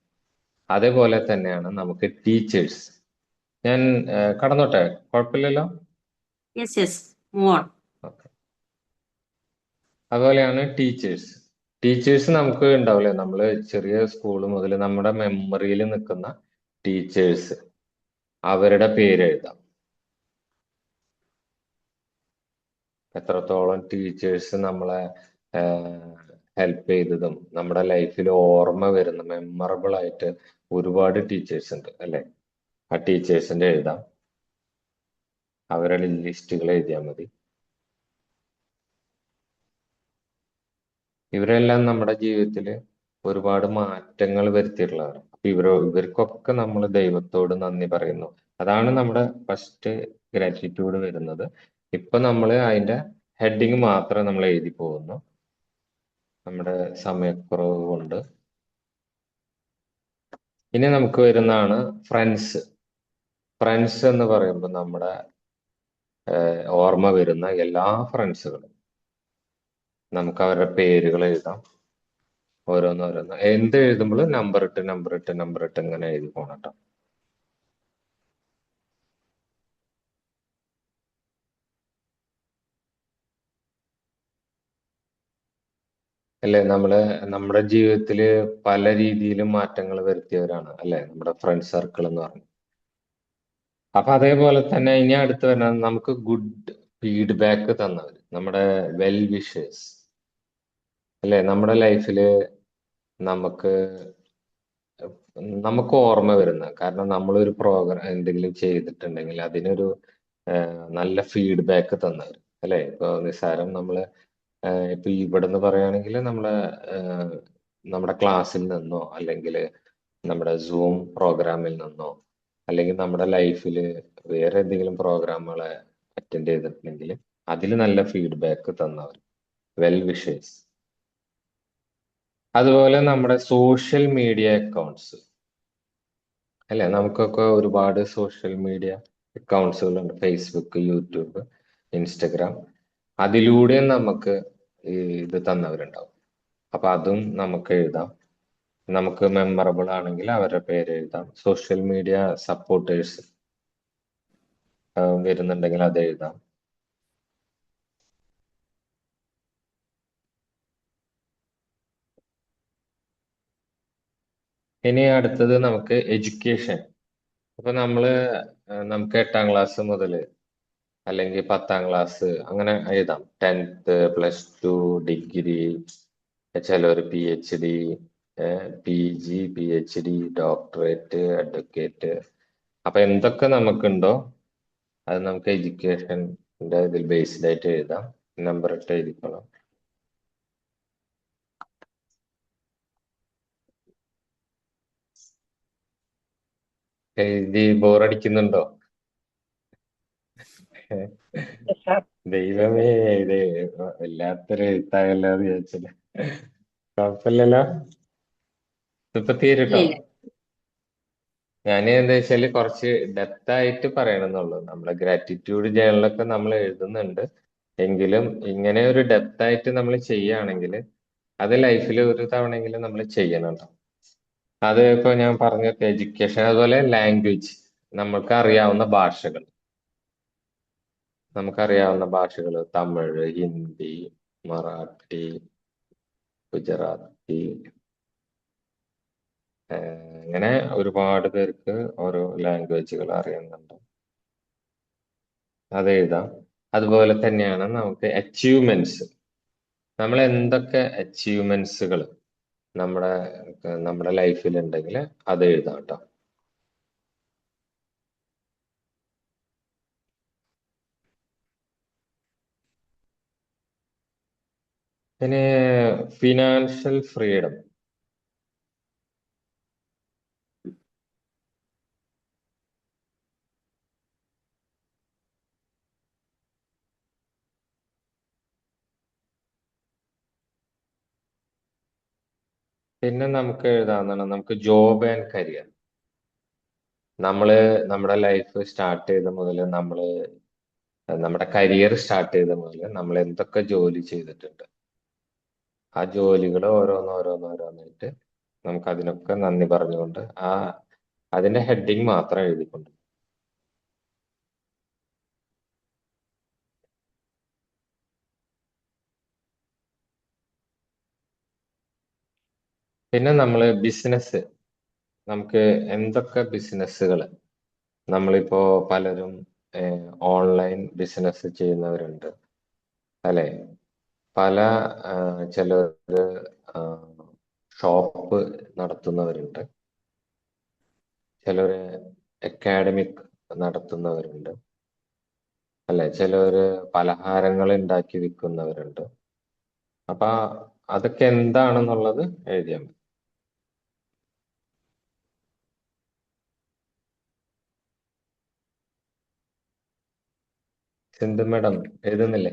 അതേപോലെ തന്നെയാണ് നമുക്ക് ടീച്ചേഴ്സ്. ഞാൻ കടന്നോട്ടെ, കുഴപ്പമില്ലല്ലോ. Yes yes, move on. Okay. അതുപോലെയാണ് ടീച്ചേഴ്സ് നമുക്ക് ഉണ്ടാവില്ലേ, നമ്മള് ചെറിയ സ്കൂൾ മുതൽ നമ്മുടെ മെമ്മറിയിൽ നിൽക്കുന്ന ടീച്ചേഴ്സ്, അവരുടെ പേര് എഴുതാം. എത്രത്തോളം ടീച്ചേഴ്സ് നമ്മളെ ഹെൽപ്പ് ചെയ്തതും നമ്മുടെ ലൈഫിൽ ഓർമ്മ വരുന്ന മെമ്മറബിൾ ആയിട്ട് ഒരുപാട് ടീച്ചേഴ്സ് ഉണ്ട്, അല്ലെ. ആ ടീച്ചേഴ്സിന്റെ എഴുതാം, അവരുടെ ലിസ്റ്റുകൾ എഴുതിയാൽ മതി. ഇവരെല്ലാം നമ്മുടെ ജീവിതത്തിൽ ഒരുപാട് മാറ്റങ്ങൾ വരുത്തിയിട്ടുള്ളവരാണ്. അപ്പൊ ഇവർക്കൊക്കെ നമ്മൾ ദൈവത്തോട് നന്ദി പറയുന്നു. അതാണ് നമ്മുടെ ഫസ്റ്റ് ഗ്രാറ്റിറ്റ്യൂഡ് വരുന്നത്. ഇപ്പൊ നമ്മൾ അതിന്റെ ഹെഡിങ് മാത്രം നമ്മൾ എഴുതി പോകുന്നു, നമ്മുടെ സമയക്കുറവ് കൊണ്ട്. ഇനി നമുക്ക് വരുന്നതാണ് ഫ്രണ്ട്സ് എന്ന് പറയുമ്പോൾ നമ്മുടെ ഓർമ്മ വരുന്ന എല്ലാ ഫ്രണ്ട്സുകളും നമുക്ക് അവരുടെ പേരുകൾ എഴുതാം, ഓരോന്നോരോന്ന്. എന്ത് എഴുതുമ്പോഴും നമ്പർ ഇട്ട് ഇങ്ങനെ എഴുതി പോകണം കേട്ടോ. അല്ലെ നമ്മുടെ ജീവിതത്തിൽ പല രീതിയിലും മാറ്റങ്ങൾ വരുത്തിയവരാണ് അല്ലെ നമ്മുടെ ഫ്രണ്ട് സർക്കിൾ എന്ന് പറഞ്ഞു. അപ്പൊ അതേപോലെ തന്നെ ഇനി അടുത്ത് വരുന്നത് നമുക്ക് ഗുഡ് ഫീഡ്ബാക്ക് തന്നവർ, നമ്മുടെ വെൽ വിഷേഴ്സ് അല്ലെ. നമ്മുടെ ലൈഫില് നമുക്ക് നമുക്ക് ഓർമ്മ വരുന്ന, കാരണം നമ്മളൊരു പ്രോഗ്രാം എന്തെങ്കിലും ചെയ്തിട്ടുണ്ടെങ്കിൽ അതിനൊരു നല്ല ഫീഡ്ബാക്ക് തന്നവർ അല്ലെ. ഇപ്പൊ നിസ്സാരം നമ്മള് ഇപ്പൊ ഇവിടുന്ന് പറയുകയാണെങ്കിൽ നമ്മുടെ ക്ലാസ്സിൽ നിന്നോ അല്ലെങ്കിൽ നമ്മുടെ സൂം പ്രോഗ്രാമിൽ നിന്നോ അല്ലെങ്കിൽ നമ്മുടെ ലൈഫിൽ വേറെ എന്തെങ്കിലും പ്രോഗ്രാമുകളെ അറ്റൻഡ് ചെയ്തിട്ടുണ്ടെങ്കിൽ അതിൽ നല്ല ഫീഡ്ബാക്ക് തന്നവർ, വെൽ വിഷേഴ്സ്. അതുപോലെ നമ്മുടെ സോഷ്യൽ മീഡിയ അക്കൗണ്ട്സ് അല്ലെ. നമുക്കൊക്കെ ഒരുപാട് സോഷ്യൽ മീഡിയ അക്കൗണ്ട്സുകളുണ്ട്, ഫേസ്ബുക്ക്, യൂട്യൂബ്, ഇൻസ്റ്റഗ്രാം. അതിലൂടെ നമുക്ക് ഇത് തന്നവരുണ്ടാവും. അപ്പൊ അതും നമുക്ക് എഴുതാം. നമുക്ക് മെമ്മറബിൾ ആണെങ്കിൽ അവരുടെ പേര് എഴുതാം. സോഷ്യൽ മീഡിയ സപ്പോർട്ടേഴ്സ് വരുന്നുണ്ടെങ്കിൽ അത് എഴുതാം. ഇനി അടുത്തത് നമുക്ക് എഡ്യൂക്കേഷൻ. അപ്പൊ നമുക്ക് 8ാം ക്ലാസ് മുതൽ അല്ലെങ്കിൽ 10ാം ക്ലാസ് അങ്ങനെ എഴുതാം. 10th, +2, ഡിഗ്രി, ചിലർ PhD, PG, PhD, doctorate, advocate. അപ്പൊ എന്തൊക്കെ നമുക്കുണ്ടോ അത് നമുക്ക് എഡ്യൂക്കേഷൻ്റെ ഇതിൽ ബേസ്ഡ് ആയിട്ട് എഴുതാം. നമ്പർ ഇട്ട് എഴുതിക്കോളാം. എഴുതി ബോറടിക്കുന്നുണ്ടോ? ദൈവമേ, ഇത് വല്ലാത്തൊരു എഴുത്താകല്ലോ എന്ന് വിചാരിച്ചില്ല. കുഴപ്പമില്ലല്ലോ, ഇപ്പൊ ഇല്ല തീരട്ടോ. ഇല്ല ഞാൻ എന്താ വെച്ചാല് കുറച്ച് ഡെപ്ത് ആയിട്ട് പറയണമെന്നുള്ളൂ. നമ്മുടെ ഗ്രാറ്റിറ്റ്യൂഡ് ജേണലൊക്കെ നമ്മൾ എഴുതുന്നുണ്ട്, എങ്കിലും ഇങ്ങനെ ഒരു ഡെപ്ത് ആയിട്ട് നമ്മൾ ചെയ്യുകയാണെങ്കിൽ അത് ലൈഫിൽ ഒരു തവണയെങ്കിലും നമ്മൾ ചെയ്യണം ട്ടോ. അത് ഇപ്പൊ ഞാൻ പറഞ്ഞ എഡ്യൂക്കേഷൻ, അതുപോലെ ലാംഗ്വേജ്, നമുക്കറിയാവുന്ന ഭാഷകൾ തമിഴ്, ഹിന്ദി, മറാഠി, ഗുജറാത്തി, അങ്ങനെ ഒരുപാട് പേർക്ക് ഓരോ ലാംഗ്വേജുകൾ അറിയുന്നുണ്ട്, അത് എഴുതാം. അതുപോലെ തന്നെയാണ് നമുക്ക് അച്ചീവ്മെന്റ്സ്. നമ്മൾ എന്തൊക്കെ അച്ചീവ്മെന്റ്സുകൾ നമ്മുടെ നമ്മുടെ ലൈഫിൽ ഉണ്ടെങ്കിൽ അത് എഴുതാം കേട്ടോ. പിന്നെ ഫിനാൻഷ്യൽ ഫ്രീഡം. പിന്നെ നമുക്ക് എഴുതാവുന്നതാണ് നമുക്ക് ജോബ് ആൻഡ് കരിയർ. നമ്മുടെ ലൈഫ് സ്റ്റാർട്ട് ചെയ്ത മുതൽ നമ്മുടെ കരിയർ സ്റ്റാർട്ട് ചെയ്ത മുതൽ നമ്മൾ എന്തൊക്കെ ജോലി ചെയ്തിട്ടുണ്ട്, ആ ജോലികൾ ഓരോന്നോരോന്നോരോന്നായിട്ട് നമുക്ക് അതിനൊക്കെ നന്ദി പറഞ്ഞുകൊണ്ട് അതിന്റെ ഹെഡിങ് മാത്രം എഴുതിക്കൊണ്ട്. പിന്നെ നമ്മൾ ബിസിനസ്, നമുക്ക് എന്തൊക്കെ ബിസിനസ്സുകൾ, നമ്മളിപ്പോ പലരും ഓൺലൈൻ ബിസിനസ് ചെയ്യുന്നവരുണ്ട് അല്ലെ. പല ചിലര് ഷോപ്പ് നടത്തുന്നവരുണ്ട്, ചിലര് അക്കാഡമിക് നടത്തുന്നവരുണ്ട് അല്ലെ, ചിലര് പലഹാരങ്ങൾ ഉണ്ടാക്കി വിൽക്കുന്നവരുണ്ട്. അപ്പൊ അതൊക്കെ എന്താണെന്നുള്ളത് എഴുതിയാൽ മതി. സിന്ധു മേഡം എഴുതുന്നില്ലേ?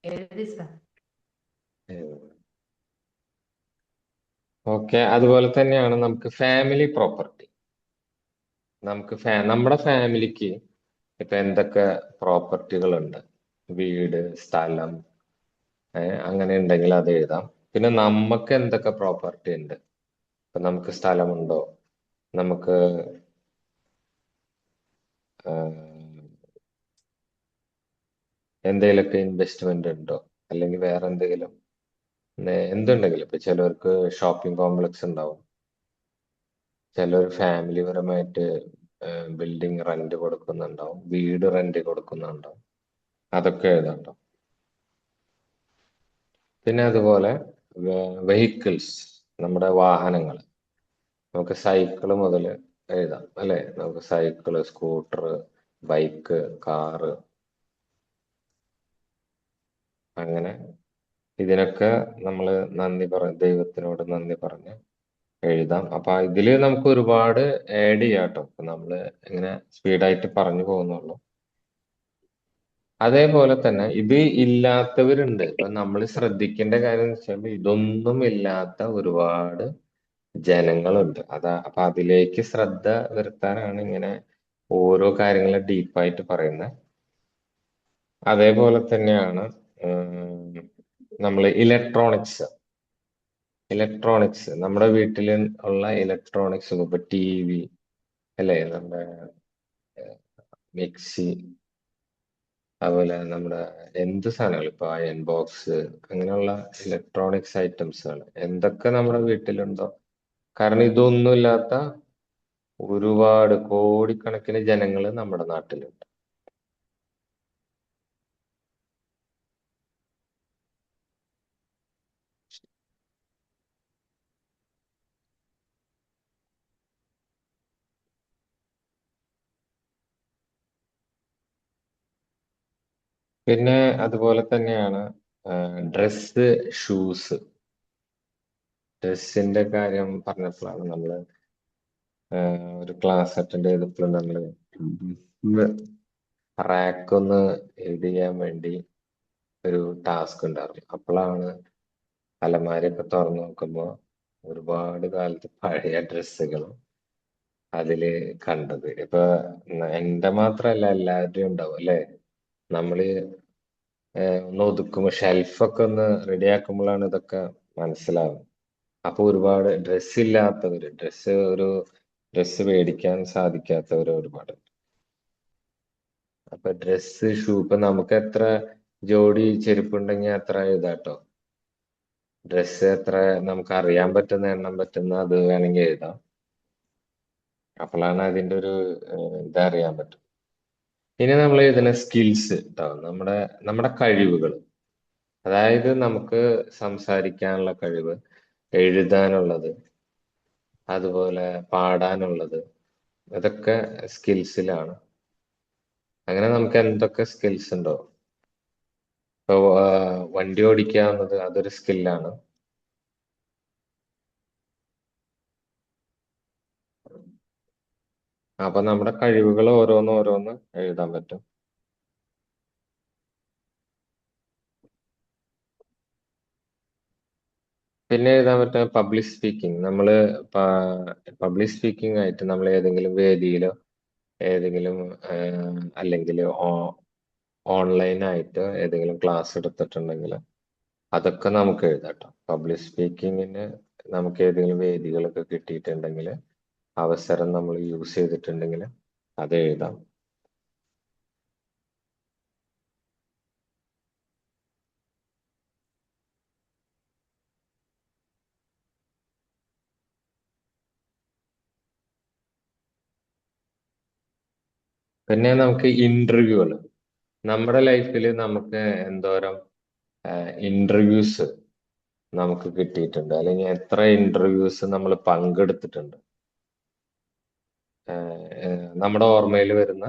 എഴുതി സർ. ഓക്കെ. അതുപോലെ തന്നെയാണ് നമുക്ക് ഫാമിലി പ്രോപ്പർട്ടി. നമ്മുടെ ഫാമിലിക്ക് ഇപ്പൊ എന്തൊക്കെ പ്രോപ്പർട്ടികളുണ്ട്, വീട്, സ്ഥലം, അങ്ങനെ ഉണ്ടെങ്കിൽ അത് എഴുതാം. പിന്നെ നമുക്ക് എന്തൊക്കെ പ്രോപ്പർട്ടി ഉണ്ട്, ഇപ്പൊ നമുക്ക് സ്ഥലമുണ്ടോ, നമുക്ക് എന്തെങ്കിലുമൊക്കെ ഇൻവെസ്റ്റ്മെന്റ് ഉണ്ടോ, അല്ലെങ്കിൽ വേറെ എന്തെങ്കിലും എന്തുണ്ടെങ്കിലും. ഇപ്പൊ ചിലവർക്ക് ഷോപ്പിംഗ് കോംപ്ലക്സ് ഉണ്ടാവും, ചിലർ ഫാമിലി പരമായിട്ട് ബിൽഡിംഗ് റെന്റ് കൊടുക്കുന്നുണ്ടാവും, വീട് റെന്റ് കൊടുക്കുന്നുണ്ടാവും. അതൊക്കെ എഴുതാണ്ടോ. പിന്നെ അതുപോലെ വെഹിക്കിൾസ്, നമ്മുടെ വാഹനങ്ങൾ. നമുക്ക് സൈക്കിള് മുതൽ എഴുതാം അല്ലെ. നമുക്ക് സൈക്കിള്, സ്കൂട്ടർ, ബൈക്ക്, കാറ്, അങ്ങനെ ഇതിനൊക്കെ നമ്മൾ ദൈവത്തിനോട് നന്ദി പറഞ്ഞ് എഴുതാം. അപ്പൊ ഇതില് നമുക്ക് ഒരുപാട് ആഡ് ചെയ്യാം കേട്ടോ. അപ്പൊ നമ്മള് ഇങ്ങനെ സ്പീഡായിട്ട് പറഞ്ഞു പോകുന്നുള്ളൂ. അതേപോലെ തന്നെ ഇത് ഇല്ലാത്തവരുണ്ട്. ഇപ്പൊ നമ്മൾ ശ്രദ്ധിക്കേണ്ട കാര്യം എന്ന് വെച്ചാൽ ഇതൊന്നും ഇല്ലാത്ത ഒരുപാട് ജനങ്ങളുണ്ട്. അപ്പൊ അതിലേക്ക് ശ്രദ്ധ വരുത്താനാണ് ഇങ്ങനെ ഓരോ കാര്യങ്ങളും ഡീപ്പായിട്ട് പറയുന്നത്. അതേപോലെ തന്നെയാണ് നമ്മൾ ഇലക്ട്രോണിക്സ് നമ്മുടെ വീട്ടിൽ ഉള്ള ഇലക്ട്രോണിക്സ്, ഇപ്പൊ ടി വി അല്ലെ, നമ്മുടെ മിക്സി, അതുപോലെ നമ്മുടെ എന്ത് സാധനങ്ങൾ, ഇപ്പൊ അയൺ ബോക്സ്, അങ്ങനെയുള്ള ഇലക്ട്രോണിക്സ് ഐറ്റംസുകൾ എന്തൊക്കെ നമ്മുടെ വീട്ടിലുണ്ടോ. കാരണം ഇതൊന്നും ഇല്ലാത്ത ഒരുപാട് കോടിക്കണക്കിന് ജനങ്ങൾ നമ്മുടെ നാട്ടിലുണ്ട്. പിന്നെ അതുപോലെ തന്നെയാണ് ഡ്രസ്സ്, ഷൂസ്. ഡ്രസ്സിന്റെ കാര്യം പറഞ്ഞപ്പോഴാണ് നമ്മള് ഒരു ക്ലാസ് അറ്റൻഡ് ചെയ്തപ്പോൾ നമ്മള് റാക്ക് ഒന്ന് എഴുതി ചെയ്യാൻ വേണ്ടി ഒരു ടാസ്ക് ഉണ്ടായിരുന്നു. അപ്പോഴാണ് അലമാരയൊക്കെ തുറന്നു നോക്കുമ്പോൾ ഒരുപാട് കാലത്ത് പഴയ ഡ്രസ്സുകളും അതില് കണ്ടത്. ഇപ്പൊ എന്റെ മാത്രല്ല, എല്ലാവരുടെയും ഉണ്ടാവും അല്ലെ. നമ്മള് ഒന്ന് ഒതുക്കുമ്പോൾ, ഷെൽഫൊക്കെ ഒന്ന് റെഡി ആക്കുമ്പോഴാണ് ഇതൊക്കെ മനസ്സിലാവുന്നത്. അപ്പൊ ഒരുപാട് ഡ്രസ്സ് മേടിക്കാൻ സാധിക്കാത്തവർ ഒരുപാട്. അപ്പൊ ഡ്രസ്സ്, ഷൂ, ഇപ്പൊ നമുക്ക് എത്ര ജോഡി ചെരുപ്പുണ്ടെങ്കിൽ അത്ര ഇതാട്ടോ. ഡ്രസ്സ് എത്ര നമുക്ക് അറിയാൻ പറ്റുന്ന, എണ്ണം പറ്റുന്ന അത് വേണമെങ്കിൽ എഴുതാം. അപ്പോഴാണ് അതിന്റെ ഒരു ഇതറിയാൻ പറ്റും. ഇനി നമ്മൾ എഴുതുന്ന സ്കിൽസ് കേട്ടോ, നമ്മുടെ കഴിവുകൾ. അതായത് നമുക്ക് സംസാരിക്കാനുള്ള കഴിവ്, എഴുതാനുള്ളത്, അതുപോലെ പാടാനുള്ളത്, ഇതൊക്കെ സ്കിൽസിലാണ്. അങ്ങനെ നമുക്ക് എന്തൊക്കെ സ്കിൽസ് ഉണ്ടോ. ഇപ്പൊ വണ്ടി ഓടിക്കാവുന്നത് അതൊരു സ്കില്ലാണ്. അപ്പൊ നമ്മുടെ കഴിവുകൾ ഓരോന്ന് എഴുതാൻ പറ്റും. പിന്നെ എഴുതാൻ പറ്റുക പബ്ലിക് സ്പീക്കിംഗ്. പബ്ലിക് സ്പീക്കിംഗ് ആയിട്ട് നമ്മൾ ഏതെങ്കിലും വേദിയിലോ, ഏതെങ്കിലും അല്ലെങ്കിൽ ഓൺലൈനായിട്ട് ഏതെങ്കിലും ക്ലാസ് എടുത്തിട്ടുണ്ടെങ്കിൽ അതൊക്കെ നമുക്ക് എഴുതാട്ടോ. പബ്ലിക് സ്പീക്കിങ്ങിന് നമുക്ക് ഏതെങ്കിലും വേദികളൊക്കെ കിട്ടിയിട്ടുണ്ടെങ്കിൽ, അവസരം നമ്മൾ യൂസ് ചെയ്തിട്ടുണ്ടെങ്കിൽ അത് എഴുതാം. പിന്നെ നമുക്ക് ഇന്റർവ്യൂകൾ. നമ്മുടെ ലൈഫിൽ നമുക്ക് എന്തോരം ഇന്റർവ്യൂസ് നമുക്ക് കിട്ടിയിട്ടുണ്ട്, അല്ലെങ്കിൽ എത്ര ഇന്റർവ്യൂസ് നമ്മൾ പങ്കെടുത്തിട്ടുണ്ട്. നമ്മുടെ ഓർമ്മയിൽ വരുന്ന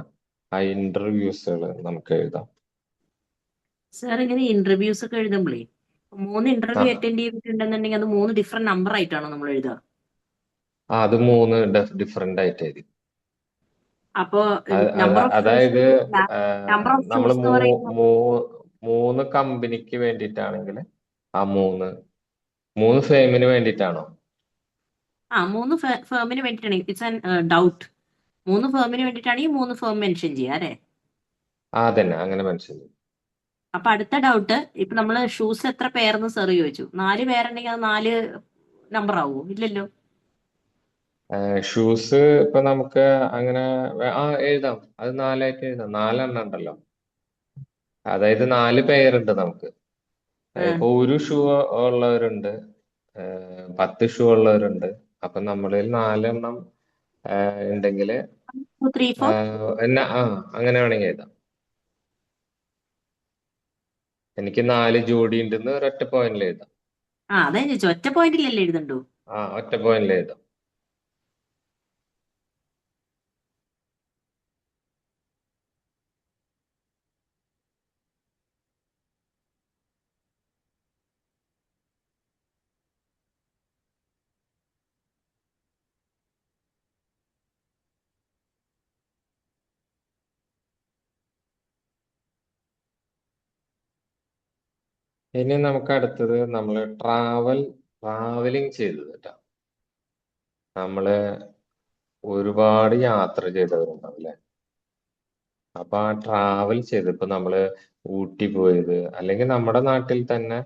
ആ ഇന്റർവ്യൂസുകൾ നമുക്ക് എഴുതാം. സാർ ഇങ്ങനെ ഇന്റർവ്യൂസ് ഒക്കെ എഴുതുമ്പോഴേ 3 ഇന്റർവ്യൂ ആ അറ്റൻഡ് ചെയ്തിട്ടുണ്ടെന്നുണ്ടെങ്കിൽ അത് 3 ഡിഫറെന്റ് നമ്പർ ആയിട്ടാണോ നമ്മൾ എഴുതുക? അത് 3 ഡിഫറെന്റ് ആയിട്ട് എഴുതി. അപ്പോ നമ്പർ ഓഫ് ഷൂസ്, അതായത് നമ്പർ ഓഫ് നമ്മൾ ഷൂസ് എന്ന് പറയുമ്പോൾ 3 കമ്പനിക്ക് വേണ്ടിയിട്ടാണെങ്കിൽ ആ മൂന്ന് ഫേമിന് വേണ്ടിയിട്ടാണോ? 3 ഫേമിന് വേണ്ടിയിട്ടാണ്. It's an doubt. 3 ഫേമിന് വേണ്ടിയിട്ടാണെങ്കിൽ 3 firm mention ചെയ്യാം അല്ലേ? അതന്നെ, അങ്ങനെ മനസ്സിലായി. അപ്പൊ അടുത്ത ഡൗട്ട്, ഇപ്പൊ നമ്മള് ഷൂസ് എത്ര പേർന്ന് സാർ ചോദിച്ചു. 4 പേരുണ്ടെങ്കിൽ അത് 4 നമ്പർ ആവുമോ? ഇല്ലല്ലോ. ഷൂസ് ഇപ്പൊ നമുക്ക് അങ്ങനെ എഴുതാം. അത് 4 ആയിട്ട് എഴുതാം. 4 എണ്ണം ഉണ്ടല്ലോ. അതായത് 4 പേരുണ്ട് നമുക്ക്. ആ ഇപ്പൊ ഒരു ഷൂ ഉള്ളവരുണ്ട്, 10 ഷൂ ഉള്ളവരുണ്ട്. അപ്പൊ നമ്മളിൽ 4 ഉണ്ടെങ്കിൽ 2 3 4 അങ്ങനെ വേണമെങ്കിൽ എഴുതാം. എനിക്ക് 4 ജോഡി ഉണ്ടെന്ന് ഒരൊറ്റ പോയിന്റിൽ എഴുതാം. അതാ ഞാൻ ചോദിച്ചു, ഒറ്റ പോയിന്റിലല്ലേ എഴുതണ്ടു? ഒറ്റ പോയിന്റിൽ എഴുതാം. ഇനി നമുക്ക് അടുത്തത് നമ്മൾ ട്രാവലിംഗ് ചെയ്തത് കേട്ടോ. നമ്മള് ഒരുപാട് യാത്ര ചെയ്തവരുണ്ടാവും അല്ലെ? അപ്പൊ ആ ട്രാവൽ ചെയ്ത് ഇപ്പൊ നമ്മള് ഊട്ടി പോയത്, അല്ലെങ്കിൽ നമ്മുടെ നാട്ടിൽ തന്നെ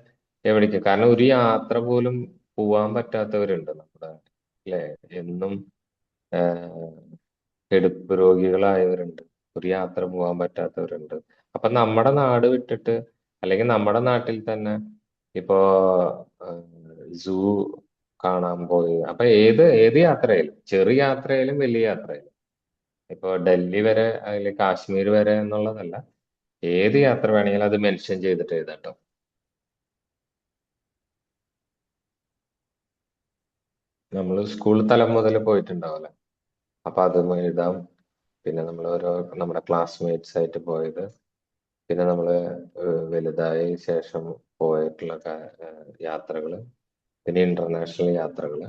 എവിടേക്ക്, കാരണം ഒരു യാത്ര പോലും പോവാൻ പറ്റാത്തവരുണ്ട് നമ്മുടെ, അല്ലെ? എന്നും കിടപ്പ് രോഗികളായവരുണ്ട്, ഒരു യാത്ര പോകാൻ പറ്റാത്തവരുണ്ട്. അപ്പൊ നമ്മുടെ നാട് വിട്ടിട്ട്, അല്ലെങ്കിൽ നമ്മുടെ നാട്ടിൽ തന്നെ ഇപ്പോ സൂ കാണാൻ പോയി. അപ്പൊ ഏത് ഏത് യാത്രയായാലും, ചെറിയ യാത്രയായാലും വലിയ യാത്രയായാലും, ഇപ്പൊ ഡൽഹി വരെ അല്ലെങ്കിൽ കാശ്മീർ വരെ എന്നുള്ളതല്ല, ഏത് യാത്ര വേണമെങ്കിലും അത് മെൻഷൻ ചെയ്തിട്ട് എഴുതാട്ടോ. നമ്മൾ സ്കൂൾ തലം മുതൽ പോയിട്ടുണ്ടാവല്ലോ, അപ്പൊ അതും എഴുതാം. പിന്നെ നമ്മൾ നമ്മുടെ ക്ലാസ്മേറ്റ്സ് ആയിട്ട് പോയത്, പിന്നെ നമ്മൾ വലുതായ ശേഷം പോയിട്ടുള്ള യാത്രകള്, പിന്നെ ഇന്റർനാഷണൽ യാത്രകള്.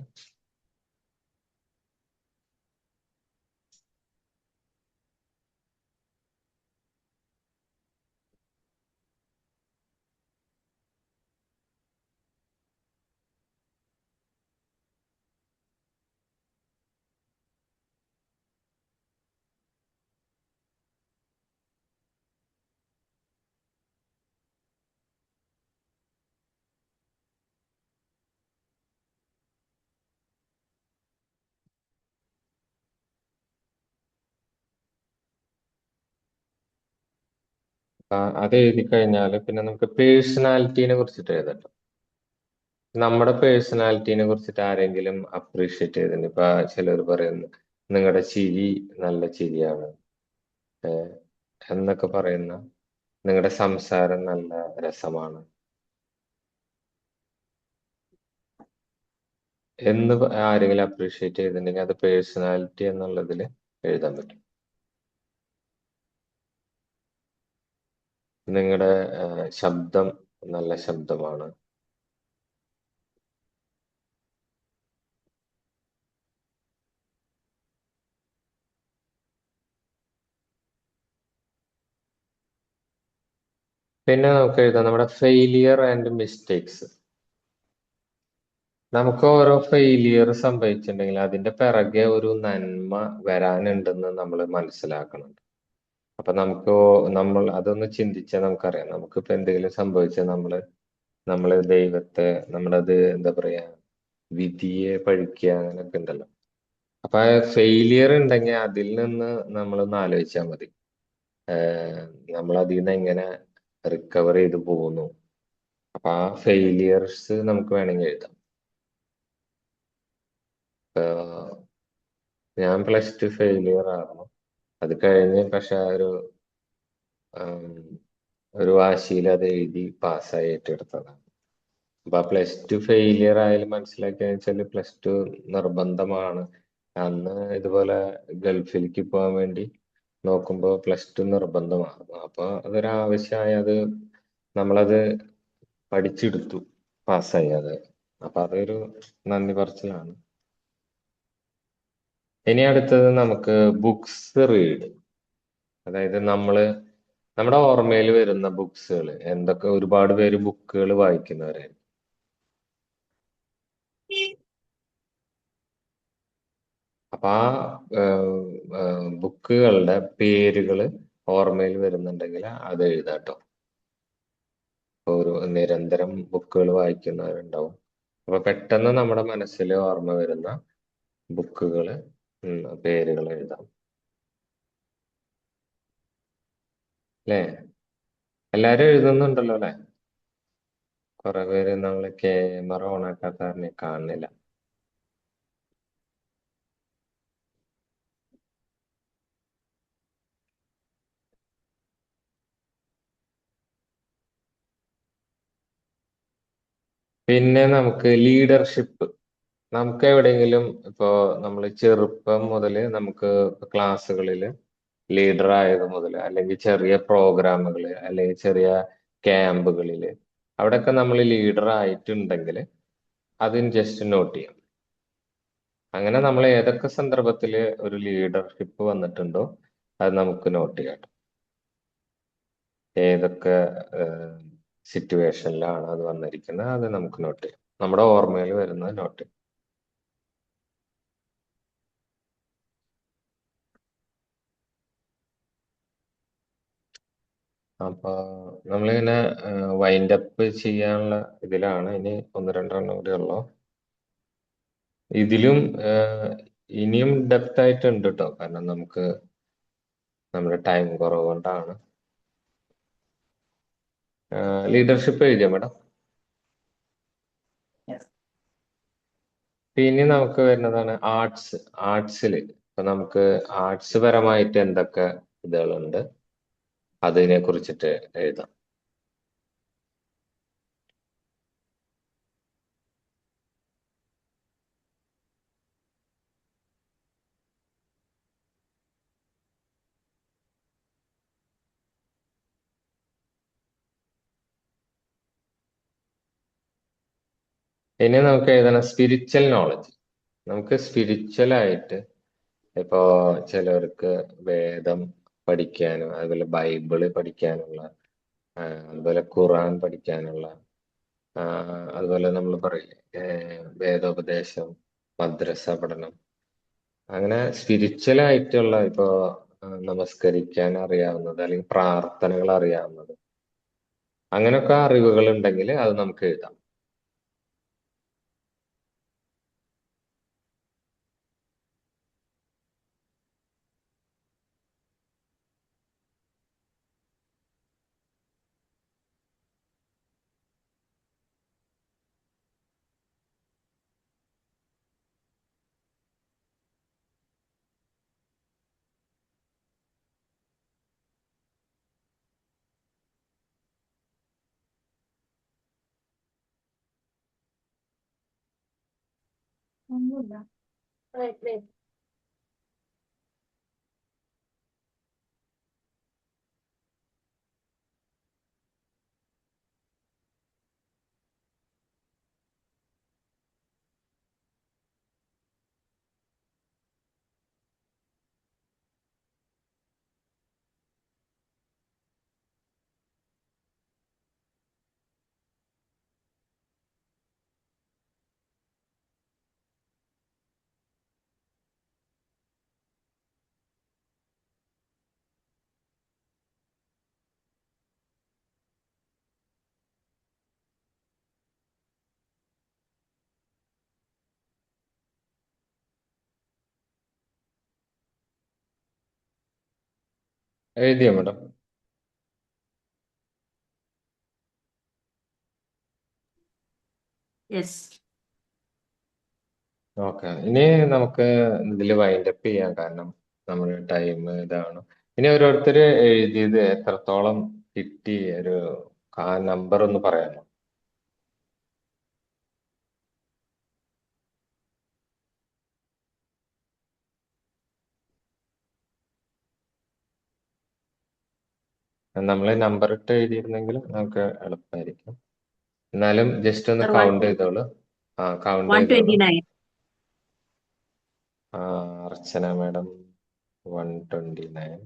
അത് എഴുതി കഴിഞ്ഞാൽ പിന്നെ നമുക്ക് പേഴ്സണാലിറ്റീനെ കുറിച്ചിട്ട് എഴുതട്ടോ. നമ്മുടെ പേഴ്സണാലിറ്റീനെ കുറിച്ചിട്ട് ആരെങ്കിലും അപ്രീഷിയേറ്റ് ചെയ്തിട്ടുണ്ട്. ഇപ്പൊ ചിലർ പറയുന്നു നിങ്ങളുടെ ചിരി നല്ല ചിരിയാണ് എന്നൊക്കെ പറയുന്ന, നിങ്ങളുടെ സംസാരം നല്ല രസമാണ് എന്ന് ആരെങ്കിലും അപ്രീഷിയേറ്റ് ചെയ്തിട്ടുണ്ടെങ്കിൽ അത് പേഴ്സണാലിറ്റി എന്നുള്ളതിൽ എഴുതാൻ പറ്റും. നിങ്ങളുടെ ശബ്ദം നല്ല ശബ്ദമാണ്. പിന്നെ നമുക്ക് എഴുതാം നമ്മുടെ ഫെയിലിയർ ആൻഡ് മിസ്റ്റേക്സ്. നമുക്ക് ഓരോ ഫെയിലിയർ സംഭവിച്ചിട്ടുണ്ടെങ്കിൽ അതിന്റെ പിറകെ ഒരു നന്മ വരാനുണ്ടെന്ന് നമ്മൾ മനസ്സിലാക്കണം. അപ്പൊ നമ്മൾ അതൊന്ന് ചിന്തിച്ചാൽ നമുക്കറിയാം. നമുക്കിപ്പോ എന്തെങ്കിലും സംഭവിച്ചാൽ നമ്മള് ദൈവത്തെ, നമ്മളത് എന്താ പറയാ, വിധിയെ പഴിക്കുക അങ്ങനെയൊക്കെ ഉണ്ടല്ലോ. അപ്പൊ ഫെയിലിയർ ഉണ്ടെങ്കിൽ അതിൽ നിന്ന് നമ്മളൊന്ന് ആലോചിച്ചാൽ മതി. നമ്മൾ അതിൽ നിന്ന് എങ്ങനെ റിക്കവർ ചെയ്ത് പോകുന്നു. അപ്പൊ ആ ഫെയിലിയേഴ്സ് നമുക്ക് വേണമെങ്കിൽ എഴുതാം. ഞാൻ +2 ഫെയിലിയർ ആയിരുന്നു. അത് കഴിഞ്ഞ് പക്ഷെ ഒരു വാശിയിൽ അത് എഴുതി പാസ്സായി ഏറ്റെടുത്തതാണ്. അപ്പൊ +2 ഫെയിലിയർ ആയാലും മനസ്സിലാക്കിയെന്ന് വെച്ചാൽ +2 നിർബന്ധമാണ്. അന്ന് ഇതുപോലെ ഗൾഫിലേക്ക് പോകാൻ വേണ്ടി നോക്കുമ്പോൾ +2 നിർബന്ധമായിരുന്നു. അപ്പൊ അതൊരാവശ്യമായി, നമ്മളത് പഠിച്ചെടുത്തു, പാസ്സായി അത്. അപ്പൊ അതൊരു നന്ദി പറച്ചിലാണ്. ഇനി അടുത്തത് നമുക്ക് ബുക്സ് റീഡ്. അതായത് നമ്മുടെ ഓർമ്മയിൽ വരുന്ന ബുക്സുകൾ എന്തൊക്കെ. ഒരുപാട് പേര് ബുക്കുകൾ വായിക്കുന്നവരാണ്. അപ്പൊ ആ ബുക്കുകളുടെ പേരുകൾ ഓർമ്മയിൽ വരുന്നുണ്ടെങ്കിൽ അത് എഴുതാട്ടോ. ഒരു നിരന്തരം ബുക്കുകൾ വായിക്കുന്നവരുണ്ടാവും. അപ്പൊ പെട്ടെന്ന് നമ്മുടെ മനസ്സിൽ ഓർമ്മ വരുന്ന ബുക്കുകള് പേരുകൾ എഴുതാം, അല്ലേ? എല്ലാരും എഴുതുന്നുണ്ടല്ലോ അല്ലെ? കുറെ പേര് നമ്മള് ക്യാമറ ഓൺ ആക്കാത്ത കാരണം കാണുന്നില്ല. പിന്നെ നമുക്ക് ലീഡർഷിപ്പ്. നമുക്ക് എവിടെയെങ്കിലും ഇപ്പോ നമ്മൾ ചെറുപ്പം മുതൽ നമുക്ക് ക്ലാസ്സുകളിൽ ലീഡർ ആയത് മുതൽ അല്ലെങ്കിൽ ചെറിയ പ്രോഗ്രാമുകൾ അല്ലെങ്കിൽ ചെറിയ ക്യാമ്പുകളിൽ അവിടെയൊക്കെ നമ്മൾ ലീഡർ ആയിട്ടുണ്ടെങ്കിൽ അതിന് ജസ്റ്റ് നോട്ട് ചെയ്യാം. അങ്ങനെ നമ്മൾ ഏതൊക്കെ സന്ദർഭത്തിൽ ഒരു ലീഡർഷിപ്പ് വന്നിട്ടുണ്ടോ അത് നമുക്ക് നോട്ട് ചെയ്യാം. ഏതൊക്കെ സിറ്റുവേഷനിലാണ് അത് വന്നിരിക്കുന്നത് അത് നമുക്ക് നോട്ട് ചെയ്യാം. നമ്മുടെ ഓർമ്മയിൽ വരുന്നത് നോട്ട് ചെയ്യാം. അപ്പൊ നമ്മളിങ്ങനെ വൈൻഡ് അപ്പ് ചെയ്യാനുള്ള ഇതിലാണ്. ഇനി ഒന്ന് രണ്ടെണ്ണം കൂടി ഉള്ളു. ഇതിലും ഇനിയും ഡെപ്ത് ആയിട്ടുണ്ട് കേട്ടോ, കാരണം നമുക്ക് നമ്മുടെ ടൈം കുറവ് കൊണ്ടാണ്. ലീഡർഷിപ്പ് എഴുതിയോ മാഡം? പിന്നെ നമുക്ക് വരുന്നതാണ് ആർട്സ്. ആർട്സിൽ ഇപ്പൊ നമുക്ക് ആർട്സ് പരമായിട്ട് എന്തൊക്കെ ഇതുകളുണ്ട് അതിനെ കുറിച്ചിട്ട് എഴുതാം. ഇനി നമുക്ക് എഴുതണം സ്പിരിച്വൽ നോളജ്. നമുക്ക് സ്പിരിച്വൽ ആയിട്ട് ഇപ്പോ ചിലർക്ക് വേദം പഠിക്കാനും അതുപോലെ ബൈബിള് പഠിക്കാനുള്ള അതുപോലെ ഖുറാൻ പഠിക്കാനുള്ള അതുപോലെ നമ്മൾ പറയില്ലേ വേദോപദേശം, മദ്രസ പഠനം, അങ്ങനെ സ്പിരിച്വൽ ആയിട്ടുള്ള ഇപ്പോ നമസ്കരിക്കാൻ അറിയാവുന്നത് അല്ലെങ്കിൽ പ്രാർത്ഥനകൾ അറിയാവുന്നത്, അങ്ങനെയൊക്കെ അറിവുകൾ ഉണ്ടെങ്കിൽ അത് നമുക്ക് എഴുതാം. എഴുതിയോ മാഡം? യെസ്. ഓക്കെ, ഇനി നമുക്ക് ഇതിൽ വൈൻഡ് അപ്പ് ചെയ്യാം, കാരണം നമ്മുടെ ടൈം ഇതാണ്. ഇനി ഓരോരുത്തർ എഴുതിയത് എത്രത്തോളം കിട്ടി ഒരു നമ്പർ ഒന്ന് പറയാമോ? നമ്മൾ നമ്പർ ഇട്ട് എഴുതിയിരുന്നെങ്കിൽ നമുക്ക് എളുപ്പമായിരിക്കും. എന്നാലും ജസ്റ്റ് ഒന്ന് Sir, കൗണ്ട് ചെയ്തോളൂ. കൗണ്ട് ചെയ്തോളൂ. 129. അർച്ചന മാഡം 129.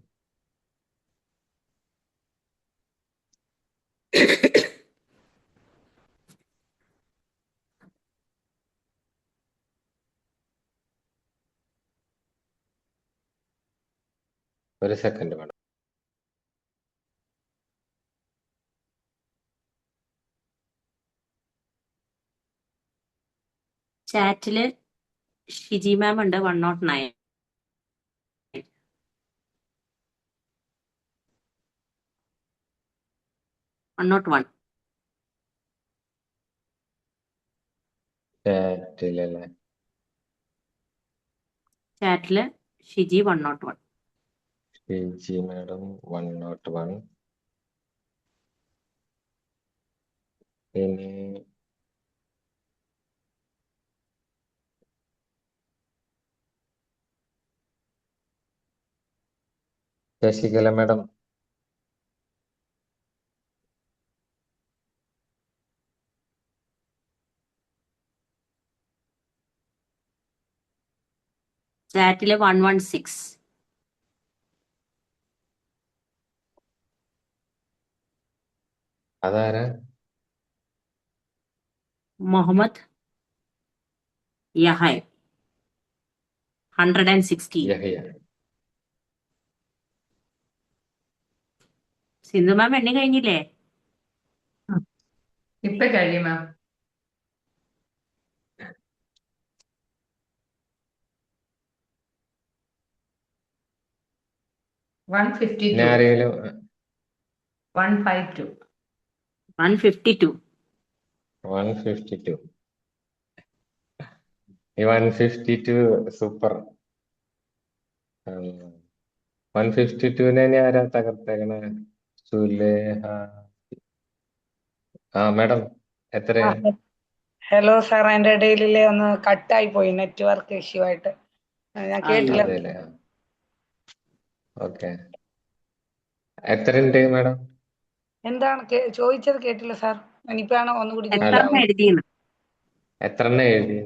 ഒരു സെക്കൻഡ് മാഡം. ചാറ്റില് ഷിജി മാം ഉണ്ട് 109. 101. ചാറ്റിലല്ലേ? ചാറ്റില് ഷിജി 101. ഷിജി മാഡം 101. ഇനി ശശികല മാഡം ചാറ്റില് 116. അതാരാ? മുഹമ്മദ് യഹയ 116. യഹിയ. സിന്ധു മാം എണ്ണി കഴിഞ്ഞില്ലേ? ഇപ്പൊ കഴിയും മാം. ഇനി ആരെങ്കിലും 152. 152. 152. ഈ 152 സൂപ്പർ. 152നെ ഇനി ആരാ തകർത്തേക്കണേ? സുലേഹ. മാഡം എത്രയാ? ഹലോ സാർ, എൻ്റെ ഇടയിൽ ഒന്ന് കട്ടായി പോയി, നെറ്റ്വർക്ക് ഇഷ്യൂ ആയിട്ട് ഞാൻ കേട്ടില്ല. അതെല്ലേ? ഓക്കെ. എത്രയുണ്ട് മാഡം? എന്താണ് ചോദിച്ചത് കേട്ടില്ല സാർ. ഇനിയിപ്പാണ് ഒന്നുകൂടി എത്ര ചോദിക്കാവുന്നത്. എഴുതിയെന്ന്? എത്രണ്ണം എഴുതി?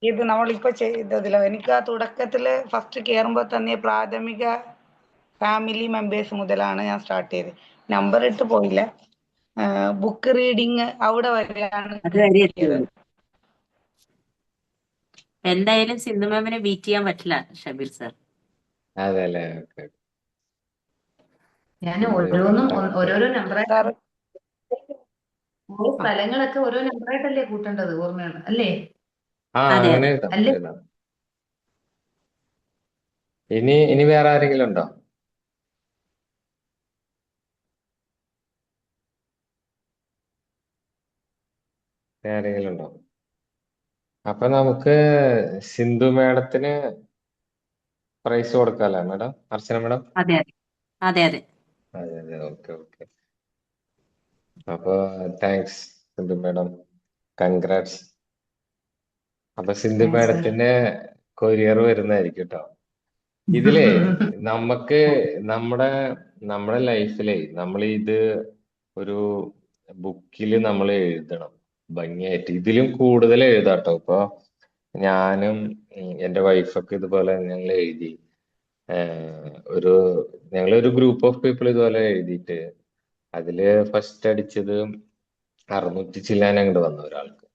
ഇത് നമ്മളിപ്പോ ചെയ്തതിലോ? എനിക്ക് ആ തുടക്കത്തില് ഫസ്റ്റ് കയറുമ്പോൾ തന്നെ പ്രാഥമിക ഫാമിലി മെമ്പേഴ്സ് മുതലാണ് ഞാൻ സ്റ്റാർട്ട് ചെയ്തത്. നമ്പർ ഇട്ട് പോയില്ല. ബുക്ക് റീഡിങ് അവിടെ വരെയാണ് അത് വരെ ചെയ്തത്. എത്തിയുള്ളൂ. എന്തായാലും സിന്ധു മാമിനെ ബീറ്റ് ചെയ്യാൻ പറ്റില്ല ഷബീർ സർ. അതെല്ലേ? ഓക്കെ. ഞാൻ ഓരോന്നും ഓരോരോ സാർ നമ്പറായിട്ട് ഓരോ സ്ഥലങ്ങളൊക്കെ ഓരോ നമ്പറായിട്ടല്ലേ കൂട്ടേണ്ടത്, ഓർമ്മയാണ് അല്ലേ? അതെ അങ്ങനെ അതെ. എഴുതാം, അല്ലേ? എഴുതാം. ഇനി വേറെ ആരെങ്കിലും ഉണ്ടോ? ആരെങ്കിലും ഉണ്ടോ? അപ്പൊ നമുക്ക് സിന്ധു മാഡത്തിന് പ്രൈസ് കൊടുക്കാല്ലേ മാഡം? അർച്ചന മാഡം? അതെ അതെ അതെ അതെ. അതെ അതെ, ഓക്കെ ഓക്കെ. അപ്പൊ താങ്ക്സ് സിന്ധു മാഡം, കൺഗ്രാറ്റ്സ്. അപ്പൊ സിന്ധു Thanks, sir. മാഡത്തിന്റെ കൊറിയർ വരുന്നതായിരിക്കും കേട്ടോ. ഇതിലേ നമുക്ക് നമ്മുടെ ലൈഫിലെ നമ്മൾ ഇത് ഒരു ബുക്കിൽ നമ്മൾ എഴുതണം ഭംഗിയായിട്ട്. ഇതിലും കൂടുതൽ എഴുതാട്ടോ. ഇപ്പൊ ഞാനും എൻ്റെ വൈഫൊക്കെ ഇതുപോലെ ഞങ്ങൾ എഴുതി. ഒരു ഞങ്ങളൊരു ഗ്രൂപ്പ് ഓഫ് പീപ്പിൾ ഇതുപോലെ എഴുതിയിട്ട് അതില് ഫസ്റ്റ് അടിച്ചത് 600 ചില്ലാൻ അങ്ങോട്ട് വന്നു ഒരാൾക്ക്.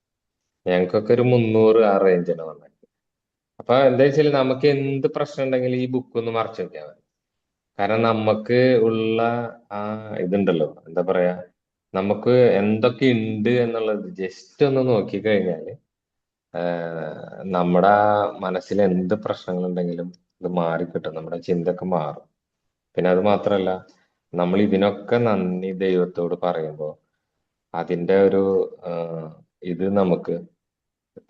ഞങ്ങൾക്കൊക്കെ ഒരു 300 ആ റേഞ്ചാണ് വന്നത്. അപ്പൊ എന്താ വെച്ചാൽ നമുക്ക് എന്ത് പ്രശ്നം ഉണ്ടെങ്കിലും ഈ ബുക്ക് ഒന്ന് മറച്ചു വെക്കാൻ മതി. കാരണം നമുക്ക് ഉള്ള ആ ഇതുണ്ടല്ലോ, എന്താ പറയാ, നമുക്ക് എന്തൊക്കെ ഉണ്ട് എന്നുള്ളത് ജസ്റ്റ് ഒന്ന് നോക്കിക്കഴിഞ്ഞാല് നമ്മുടെ മനസ്സിൽ എന്ത് പ്രശ്നങ്ങളുണ്ടെങ്കിലും ഇത് മാറിക്കിട്ടും, നമ്മുടെ ചിന്തയൊക്കെ മാറും. പിന്നെ അത് മാത്രല്ല, നമ്മൾ ഇതിനൊക്കെ നന്ദി ദൈവത്തോട് പറയുമ്പോൾ അതിന്റെ ഒരു ഇത് നമുക്ക്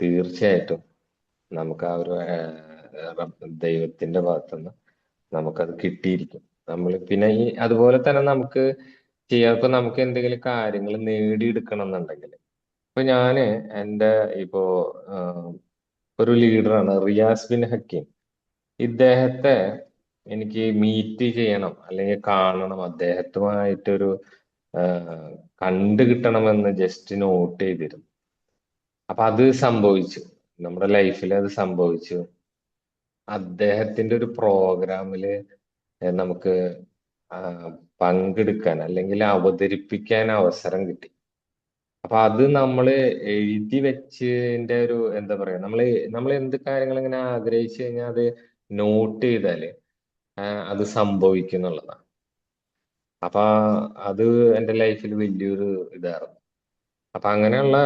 തീർച്ചയായിട്ടും നമുക്ക് ആ ഒരു ദൈവത്തിന്റെ ഭാഗത്തുനിന്ന് നമുക്കത് കിട്ടിയിരിക്കും. നമ്മൾ പിന്നെ ഈ അതുപോലെ തന്നെ നമുക്ക് ചെയ്യാം. ഇപ്പൊ നമുക്ക് എന്തെങ്കിലും കാര്യങ്ങൾ നേടിയെടുക്കണം എന്നുണ്ടെങ്കിൽ, ഇപ്പൊ ഞാന് എൻ്റെ ഇപ്പോ ഒരു ലീഡറാണ് റിയാസ് ബിൻ ഹക്കീം. ഇദ്ദേഹത്തെ എനിക്ക് മീറ്റ് ചെയ്യണം അല്ലെങ്കിൽ കാണണം, അദ്ദേഹത്തുമായിട്ടൊരു കണ്ടു കിട്ടണമെന്ന് ജസ്റ്റ് നോട്ട് ചെയ്തിരുന്നു. അപ്പൊ അത് സംഭവിച്ചു, നമ്മുടെ ലൈഫിൽ അത് സംഭവിച്ചു. അദ്ദേഹത്തിന്റെ ഒരു പ്രോഗ്രാമില് നമുക്ക് പങ്കെടുക്കാൻ അല്ലെങ്കിൽ അവതരിപ്പിക്കാൻ അവസരം കിട്ടി. അപ്പൊ അത് നമ്മള് എഴുതി വെച്ചതിന്റെ ഒരു എന്താ പറയാ, നമ്മൾ എന്ത് കാര്യങ്ങൾ ഇങ്ങനെ ആഗ്രഹിച്ചു കഴിഞ്ഞാൽ അത് നോട്ട് ചെയ്താല് അത് സംഭവിക്കും എന്നുള്ളതാണ്. അപ്പൊ അത് എൻ്റെ ലൈഫിൽ വലിയൊരു ഇതായിരുന്നു. അപ്പൊ അങ്ങനെയുള്ള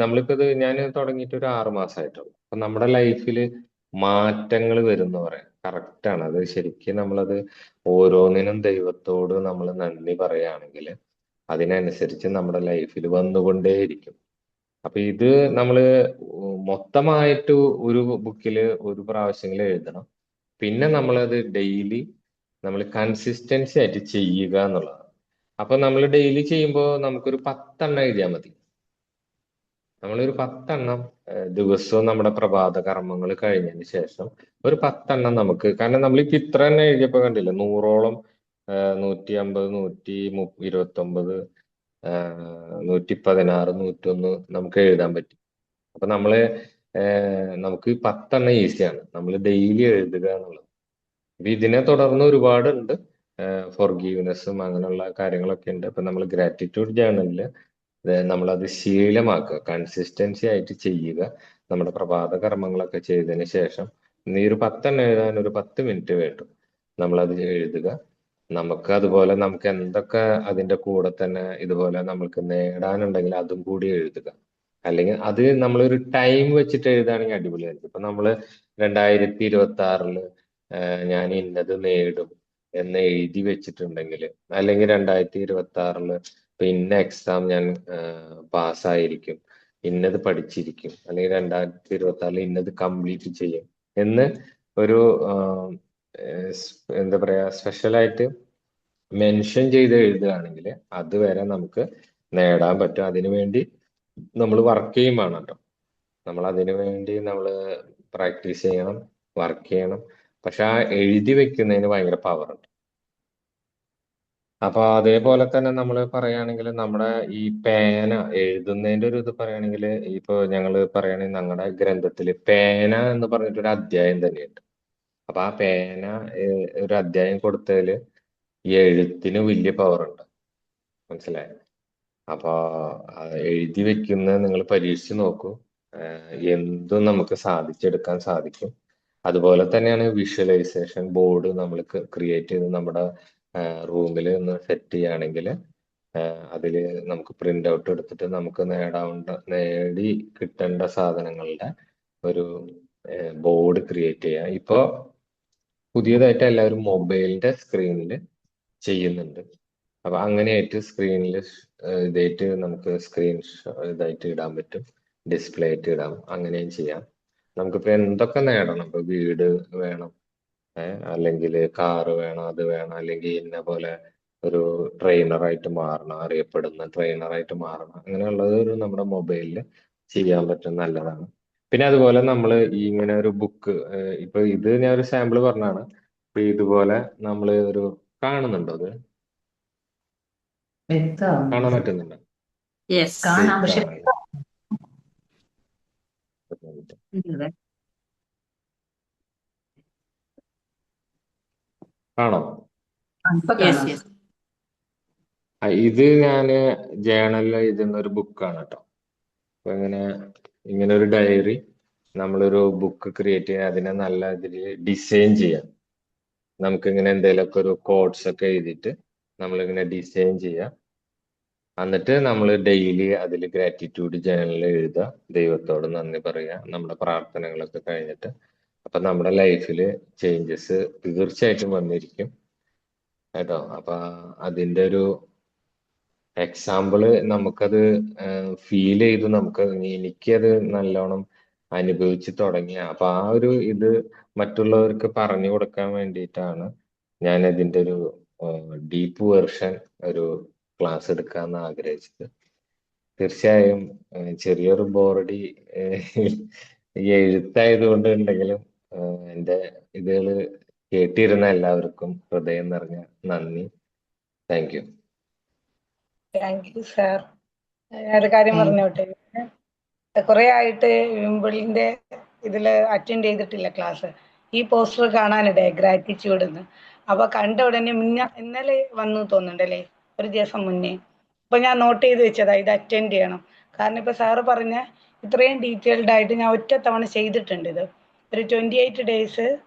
നമ്മളിപ്പോ ഇത് ഞാൻ തുടങ്ങിയിട്ട് ഒരു 6 മാസമായിട്ടുള്ളൂ. അപ്പൊ നമ്മുടെ ലൈഫിൽ മാറ്റങ്ങൾ വരുന്ന പറയാം, കറക്റ്റ് ആണ് അത്. ശരിക്കും നമ്മളത് ഓരോന്നിനും ദൈവത്തോട് നമ്മൾ നന്ദി പറയുകയാണെങ്കിൽ അതിനനുസരിച്ച് നമ്മുടെ ലൈഫിൽ വന്നുകൊണ്ടേയിരിക്കും. അപ്പൊ ഇത് നമ്മള് മൊത്തമായിട്ട് ഒരു ബുക്കില് ഒരു പ്രാവശ്യങ്ങളിൽ എഴുതണം. പിന്നെ നമ്മളത് ഡെയിലി നമ്മൾ കൺസിസ്റ്റൻസി ആയിട്ട് ചെയ്യുക എന്നുള്ളതാണ്. അപ്പൊ നമ്മൾ ഡെയിലി ചെയ്യുമ്പോൾ നമുക്കൊരു 10 എഴുതിയാൽ മതി. നമ്മളൊരു 10 ദിവസവും നമ്മുടെ പ്രഭാത കർമ്മങ്ങൾ കഴിഞ്ഞതിന് ശേഷം ഒരു 10 നമുക്ക്, കാരണം നമ്മളിപ്പോ ഇത്ര തന്നെ എഴുതിയപ്പോ കണ്ടില്ല, 100ഓളം 150, 129, 116, 101 നമുക്ക് എഴുതാൻ പറ്റും. അപ്പൊ നമുക്ക് 10 ഈസിയാണ്, നമ്മൾ ഡെയിലി എഴുതുക എന്നുള്ളത്. അപ്പൊ ഇതിനെ തുടർന്ന് ഒരുപാടുണ്ട്, ഫോർഗീവ്നെസ്സും അങ്ങനെയുള്ള കാര്യങ്ങളൊക്കെ ഉണ്ട്. അപ്പൊ നമ്മൾ ഗ്രാറ്റിറ്റ്യൂഡ് ജേർണലില് നമ്മളത് ശീലമാക്കുക, കൺസിസ്റ്റൻസി ആയിട്ട് ചെയ്യുക. നമ്മുടെ പ്രഭാത കർമ്മങ്ങളൊക്കെ ചെയ്തതിന് ശേഷം നീ ഒരു 10 എഴുതാൻ ഒരു 10 മിനിറ്റ് വേണ്ടു. നമ്മളത് എഴുതുക. നമുക്ക് അതുപോലെ നമുക്ക് എന്തൊക്കെ അതിന്റെ കൂടെ തന്നെ ഇതുപോലെ നമുക്ക് നേടാനുണ്ടെങ്കിൽ അതും കൂടി എഴുതുക. അല്ലെങ്കിൽ അത് നമ്മളൊരു ടൈം വെച്ചിട്ട് എഴുതുകയാണെങ്കിൽ അടിപൊളിയായിരിക്കും. ഇപ്പൊ നമ്മള് 2026 ഞാൻ ഇന്നത് നേടും എന്ന് എഴുതി വെച്ചിട്ടുണ്ടെങ്കിൽ, അല്ലെങ്കിൽ 2026 ഇന്ന എക്സാം ഞാൻ പാസ്സായിരിക്കും, ഇന്നത് പഠിച്ചിരിക്കും, അല്ലെങ്കിൽ 2026 ഇന്നത് കംപ്ലീറ്റ് ചെയ്യും എന്ന് ഒരു എന്താ പറയാ സ്പെഷ്യലായിട്ട് മെൻഷൻ ചെയ്ത് എഴുതുകയാണെങ്കിൽ അതുവരെ നമുക്ക് നേടാൻ പറ്റും. അതിനുവേണ്ടി നമ്മൾ വർക്ക് ചെയ്യും വേണം കേട്ടോ. നമ്മൾ അതിനു വേണ്ടി നമ്മൾ പ്രാക്ടീസ് ചെയ്യണം, വർക്ക് ചെയ്യണം. പക്ഷെ ആ എഴുതി വെക്കുന്നതിന് ഭയങ്കര പവറുണ്ട്. അപ്പൊ അതേപോലെ തന്നെ നമ്മൾ പറയുകയാണെങ്കിൽ നമ്മുടെ ഈ പേന എഴുതുന്നതിന്റെ ഒരു ഇത് പറയുകയാണെങ്കിൽ, ഇപ്പൊ ഞങ്ങൾ പറയുകയാണെങ്കിൽ ഞങ്ങളുടെ ഗ്രന്ഥത്തില് പേന എന്ന് പറഞ്ഞിട്ടൊരു അധ്യായം തന്നെയുണ്ട്. അപ്പൊ ആ പേന ഒരു അധ്യായം കൊടുത്തതില് ഈ എഴുത്തിന് വലിയ പവറുണ്ട്, മനസ്സിലായോ? അപ്പൊ എഴുതി വെക്കുന്നത് നിങ്ങൾ പരീക്ഷിച്ച് നോക്കൂ, എന്തും നമുക്ക് സാധിച്ചെടുക്കാൻ സാധിക്കും. അതുപോലെ തന്നെയാണ് വിഷ്വലൈസേഷൻ ബോർഡ് നമ്മൾ ക്രിയേറ്റ് ചെയ്ത് നമ്മുടെ റൂമിൽ ഒന്ന് സെറ്റ് ചെയ്യുകയാണെങ്കിൽ അതിൽ നമുക്ക് പ്രിന്റ് ഔട്ട് എടുത്തിട്ട് നമുക്ക് നേടി കിട്ടേണ്ട സാധനങ്ങളുടെ ഒരു ബോർഡ് ക്രിയേറ്റ് ചെയ്യാം. ഇപ്പോ പുതിയതായിട്ട് എല്ലാവരും മൊബൈലിന്റെ സ്ക്രീനിൽ ചെയ്യുന്നുണ്ട്. അപ്പൊ അങ്ങനെയായിട്ട് സ്ക്രീനിൽ ഇതായിട്ട് നമുക്ക് ഇതായിട്ട് ഇടാൻ പറ്റും, ഡിസ്പ്ലേ ആയിട്ട് ഇടാം, അങ്ങനെയും ചെയ്യാം. നമുക്കിപ്പോ എന്തൊക്കെ നേടണം, ഇപ്പൊ വീട് വേണം, അല്ലെങ്കിൽ കാറ് വേണം, അത് വേണം, അല്ലെങ്കിൽ ഇന്ന പോലെ ഒരു ട്രെയിനറായിട്ട് മാറണം, അറിയപ്പെടുന്ന ട്രെയിനറായിട്ട് മാറണം, അങ്ങനെയുള്ളത് ഒരു നമ്മുടെ മൊബൈലിൽ ചെയ്യാൻ പറ്റും, നല്ലതാണ്. പിന്നെ അതുപോലെ നമ്മൾ ഇങ്ങനെ ഒരു ബുക്ക്, ഇപ്പൊ ഇത് ഞാൻ ഒരു സാമ്പിൾ പറഞ്ഞാണ്. ഇപ്പൊ ഇതുപോലെ നമ്മൾ ഒരു കാണുന്നുണ്ടോ, അത് വ്യക്തമാവുന്നു. കാണാൻ പറ്റുന്നുണ്ടോ? യെസ്. കാണാം, പക്ഷെ ആണോ? ഇപ്പൊ യെസ് കാണാം. യെസ്. ഇത് ഞാന് ജേണലിൽ എഴുതുന്ന ഒരു ബുക്കാണ് കേട്ടോ. അപ്പൊ ഇങ്ങനെ ഒരു ഡയറി, നമ്മളൊരു ബുക്ക് ക്രിയേറ്റ് ചെയ്യാൻ, അതിനെ നല്ല ഇതിൽ ഡിസൈൻ ചെയ്യാം. നമുക്ക് ഇങ്ങനെ എന്തെങ്കിലുമൊക്കെ ഒരു കോഡ്സ് ഒക്കെ എഴുതിയിട്ട് നമ്മളിങ്ങനെ ഡിസൈൻ ചെയ്യാം. എന്നിട്ട് നമ്മൾ ഡെയിലി അതിൽ ഗ്രാറ്റിറ്റ്യൂഡ് ജേണലിൽ എഴുതുക, ദൈവത്തോട് നന്ദി പറയുക, നമ്മുടെ പ്രാർത്ഥനകളൊക്കെ കഴിഞ്ഞിട്ട്. അപ്പൊ നമ്മുടെ ലൈഫിൽ ചേഞ്ചസ് തീർച്ചയായിട്ടും വന്നിരിക്കും കേട്ടോ. അപ്പൊ അതിന്റെ ഒരു എക്സാമ്പിള് നമുക്കത് ഫീൽ ചെയ്തു, എനിക്കത് നല്ലോണം അനുഭവിച്ച് തുടങ്ങിയ. അപ്പൊ ആ ഒരു ഇത് മറ്റുള്ളവർക്ക് പറഞ്ഞു കൊടുക്കാൻ വേണ്ടിയിട്ടാണ് ഞാൻ ഇതിന്റെ ഒരു ഡീപ്പ് വെർഷൻ ഒരു ക്ലാസ് എടുക്കാന്ന് ആഗ്രഹിച്ചത്. തീർച്ചയായും ചെറിയൊരു ബോറടി ഈ എഴുത്തായതുകൊണ്ട് ഉണ്ടെങ്കിലും എൻ്റെ ഇതുകള് കേട്ടിരുന്ന എല്ലാവർക്കും ഹൃദയം നിറഞ്ഞ നന്ദി. Thank you. Thank you sir. ഞാനൊരു കാര്യം പറഞ്ഞോട്ടെ, കുറെ ആയിട്ട് വിമ്പിളിന്റെ ഇതില് അറ്റൻഡ് ചെയ്തിട്ടില്ല ക്ലാസ്. ഈ പോസ്റ്റർ കാണാനിടയായി, ഗ്രാറ്റിറ്റ്യൂഡ് എന്ന്. അപ്പൊ കണ്ട ഉടനെ ഇന്നലെ വന്നു തോന്നുന്നുണ്ടല്ലേ, ഒരു ദിവസം മുന്നേ. അപ്പൊ ഞാൻ നോട്ട് ചെയ്ത് വെച്ചതാ ഇത് അറ്റൻഡ് ചെയ്യണം. കാരണം ഇപ്പൊ സാറ് പറഞ്ഞ ഇത്രയും ഡീറ്റെയിൽഡ് ആയിട്ട് ഞാൻ ഒറ്റ തവണ ചെയ്തിട്ടുണ്ട് ഇത്. ഒരു 28 days